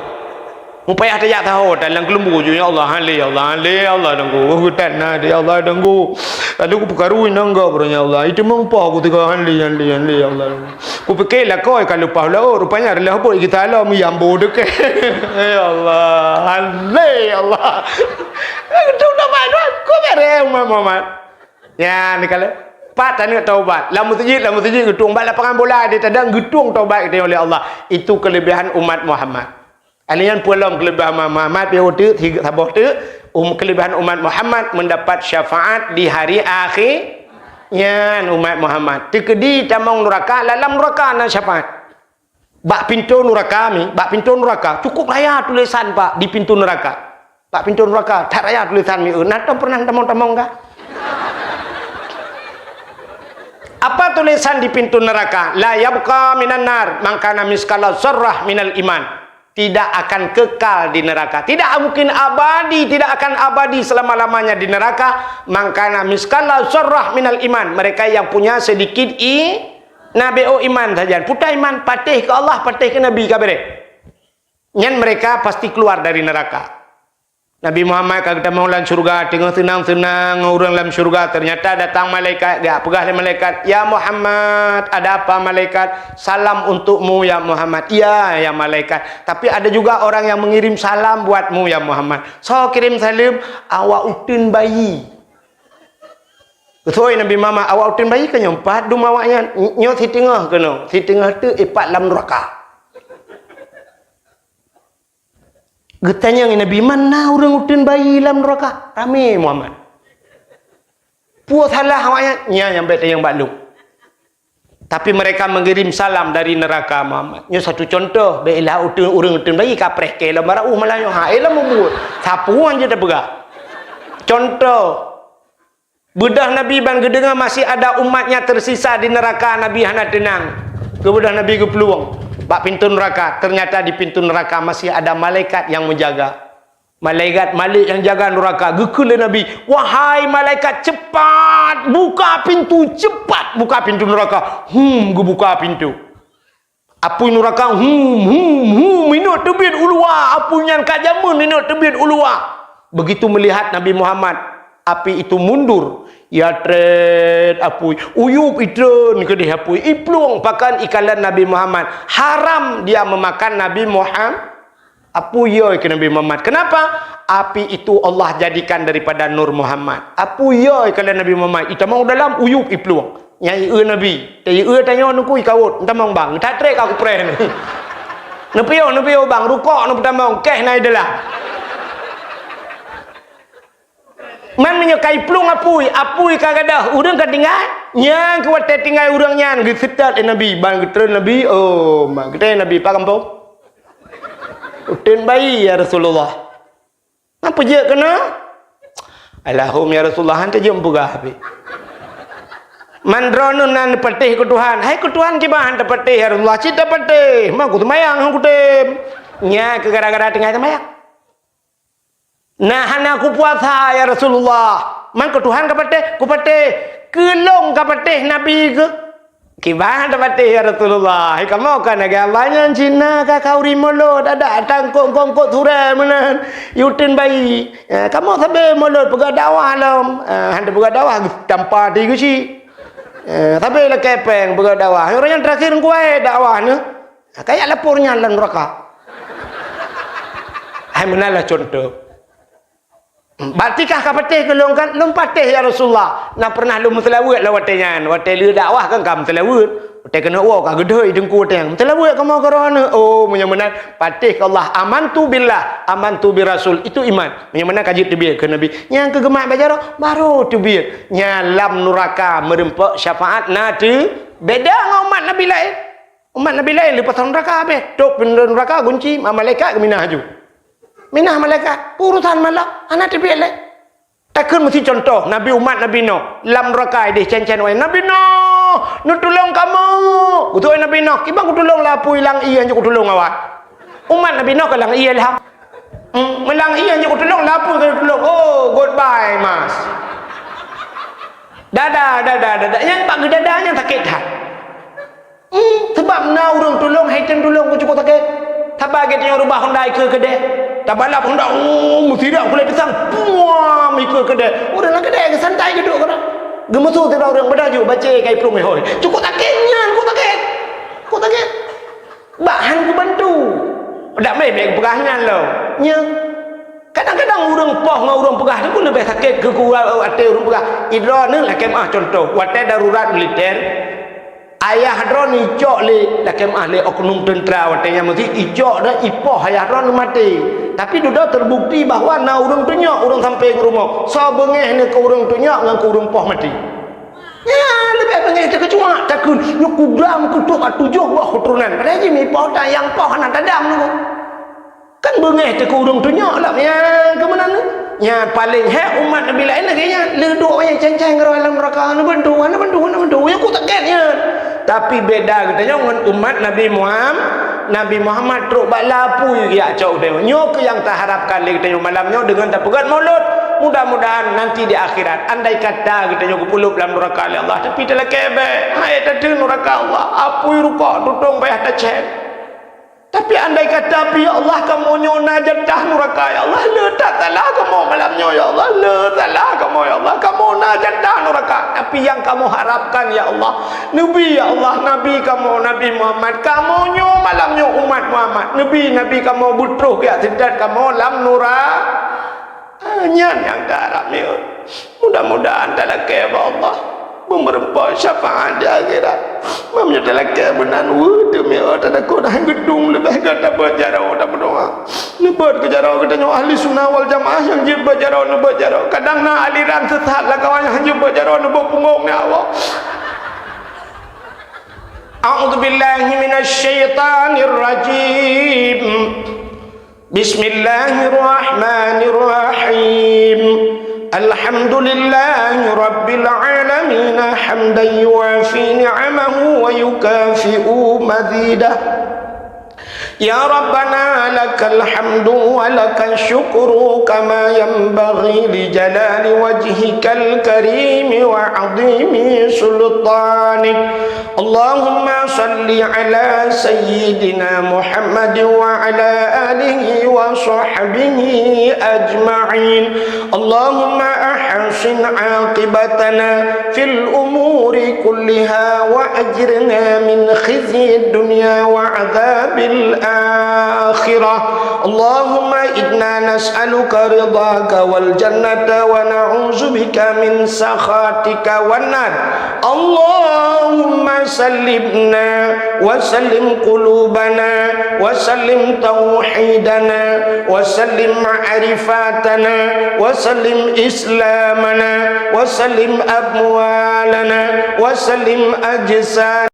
upaya tak tahu dalam kelembu je ya Allah Allah dengku hutan ada ya Allah dengku lalu aku perkaruin nangga beranya Allah itu mengapa aku tiga hanli ya Allah aku fikirlah kau kalau pahala rupanya adalah apa kita Allah miyambo dekat ya Allah hanli ya Allah itu nama dah kau berem Muhammad ya ni kalau pat tanya taubat lamu masjid getung bak lapangan bola dia tadang getung taubat dia oleh Allah itu kelebihan umat Muhammad. Alian pulang kelebihan Muhammad bihotu tiga sabah tu kelebihan umat Muhammad mendapat syafaat di hari akhirnya umat Muhammad tikedi tamang neraka dalam neraka na syafaat bak pintu neraka cukup raya tulisan pak di pintu neraka bak pintu neraka tak raya tulisan mi nata pernah tamang kah apa tulisan di pintu neraka la yabqa minan nar mangkana miskala zarrah minal iman tidak akan kekal di neraka, tidak mungkin abadi, tidak akan abadi selama-lamanya di neraka. Mangkana miskala zarrah minal iman, mereka yang punya sedikit nabi iman saja, putai iman patih ke Allah, patih ke Nabi kabare. Nyan mereka pasti keluar dari neraka. Nabi Muhammad kata mau dalam syurga, tengah senang-senang orang dalam syurga, ternyata datang malaikat, dia pegah malaikat, ya Muhammad, ada apa malaikat? Salam untukmu ya Muhammad. Iya ya malaikat. Tapi ada juga orang yang mengirim salam buatmu ya Muhammad. So kirim salam, awak utin bayi. Betul Nabi Muhammad, awak utin bayi kan nyompat dum awaknya, nyot si tengah kena. Si tengah tu ipat dalam neraka. Getanya Nabi mana orang utin bayi dalam neraka rame Muhammad puas salah awaknya yang baik yang bakluk tapi mereka mengirim salam dari neraka Muhammad nya satu contoh baiklah orang utin bayi kapreh ke dalam marau malah yo ha elah membuat sapuan je dah pegah contoh bedah Nabi ban gedengar masih ada umatnya tersisa di neraka Nabi hana tenang ke bedah Nabi ke peluang bak pintu neraka, ternyata di pintu neraka masih ada malaikat yang menjaga. Malaikat Malik yang jaga neraka. Gekul Nabi, wahai malaikat cepat buka pintu, cepat buka pintu neraka. Buka pintu. Apu neraka, minut tebit ulua, apu yang kajamun minut tebit ulua. Begitu melihat Nabi Muhammad, api itu mundur. Ya tret apui uyup itun ke dia apui iplung pakan ikalan Nabi Muhammad haram dia memakan Nabi Muhammad apui yo ke Nabi Muhammad kenapa api itu Allah jadikan daripada nur Muhammad apui yo ikalan Nabi Muhammad ita mau dalam uyup iplung nyai Nabi tanya tanya nuku ikawut entah mau bang tak trek aku pre ni nepio bang rukuk nu pertama keh nai delah man menyukai plung apui kagadah urang ketinggal nyang kuat tinggal urang nyan gesetat Nabi ban getren Nabi oh mak gede Nabi pak kampung utin bayi ya Rasulullah apa je kena Allahum ya Rasulullah hante je empugah habis mandronun nan patih ke Tuhan hai ke Tuhan ki bahan patih ya Rasulullah cita patih mak ku semayang hang kutem nya ke gara-gara tinggal semayang nah aku puasa ya Rasulullah man ke Tuhan ku patih kelong ka patih Nabi ke kibahan patih ya Rasulullah hai kamu kan aga banyak Cina ka kauri molot ada tangkok turai menan yutin bayi kamu sabe molot pegah dakwah lam hande pegah dakwah tanpa di gusi sabe la kepeng pegah dakwah orang yang terakhir ku ai dakwah ne kayak lapornya lan neraka hai menalah contoh batikah kapatih kelong kan lom patih ya Rasulullah nak pernah lu selawat lawatnya watai lu dakwah kan kam selawat Te kena wa ka gedoi dengku teng. Telah buat kamu kerana oh menyemenan patih ke Allah amantu billah amantu bi rasul itu iman. Menyemenan kaji tebir ke nabi. Yang kegemak baca baru tebir. Nyalam neraka merempak syafaat nanti beda dengan umat nabi lain. Umat nabi lain lepas neraka habis. Tok neraka kunci malaikat ke minah haju. Minah malaikat urusan malak anak tebir lain. Takkan mesti contoh Nabi umat Nabi Nuh lam neraka dia cen-cen wae Nabi Nuh nu tolong kamu betul Nabi Nuh kibang ku tolong lapu hilang iya je ku tolong awak umat Nabi Nuh kalang iya lah melang iya je ku tolong lapu ku tolong oh goodbye mas dadah yang pak gedadanya sakit hat sebab na urang tolong haitan tolong ku cukup sakit tabah getnya rubah Hyundai ke kedai tak balap Honda mesti dak boleh pisang puam ikut kedai orang nak kedai ke santai geduk kena gemesu tu orang berdaju baca kai plung hoi cukup takitnya aku takit bahan ku bantu dak mai baik pegahnya lo nya kadang-kadang orang poh dengan orang pegah tu pun lebih sakit ke kurang ate orang pegah idra ni lah kemah contoh wate darurat militer ayah hadron ijok le lah kemah le oknum tentera wate yang mesti ijok dah ipoh ayah hadron mati. Tapi sudah terbukti bahawa na urang tunyak orang sampai ke rumah. So bengeh ni ke urang tunyak dengan ke urang poh mati. Ya, lebih bengeh tak kecuak takun yo kudam kutuk 7 buah keturunan. Padahal je mi poh dah yang poh nak tadam tu. Kan bengeh te ke urang tunyak lah ya ke mana ni? Ya paling hak umat Nabi lain lagi nya leduk yang cancang ke dalam neraka ni bantu yang ku takutnya. Tapi beda katanya dengan umat Nabi Muhammad truk balapu ya cau dia. Nyo ke yang tak harapkan lagi katanya malamnya dengan tak pegat mulut. Mudah-mudahan nanti di akhirat andai kata katanya ku pulup dalam neraka Allah tapi telah kebe. Hai tadi neraka Allah. Apui rupa tutong bayar tak cek. Tapi andai kata ya Allah kamu nyona jadah neraka ya Allah le tak salah kamu malamnya ya Allah le salah kamu ya Allah kamu na jadah neraka tapi yang kamu harapkan ya Allah Nabi ya Allah Nabi kamu Nabi Muhammad kamu nyo malamnya umat Muhammad Nabi kamu butuh ya sedat kamu lam neraka nyan yang darab ni mudah-mudahan tak lagi Allah merempak syafaat di akhirat mamnya telaka benan demi tak ada kau dah gedung lebih kata berjarau dah berdoa lebat ke jarau katanya ahli sunnah wal jamaah yang jib berjarau lebat jarau kadang na aliran sesat lah kawan yang jib berjarau lebat punggung ni awak a'udzubillahi minasyaitanir rajim bismillahirrahmanirrahim alhamdulillahi rabbil alamin hamdan yuafi ni'amahu wa yukafi'u mazidah ya rabbana lakal hamdu wa lakal syukru kama yanbaghi li jalali wajhikal karim wa 'azimi sultanik Allahumma salli ala sayyidina Muhammad wa ala alihi wa sahbihi ajma'in Allahumma ahsin 'aqibatana fil umuri kulliha wa ajirna min khizyi dunya wa 'adzabil akhirah Allahumma inna nas'aluka ridhaka wal jannata wa na'udzubika min sakhatika wan nar Allahumma sallimna wa sallim qulubana wa sallim tauhidana wa sallim ma'rifatana wa sallim islamana wa sallim amwalana wa sallim ajsana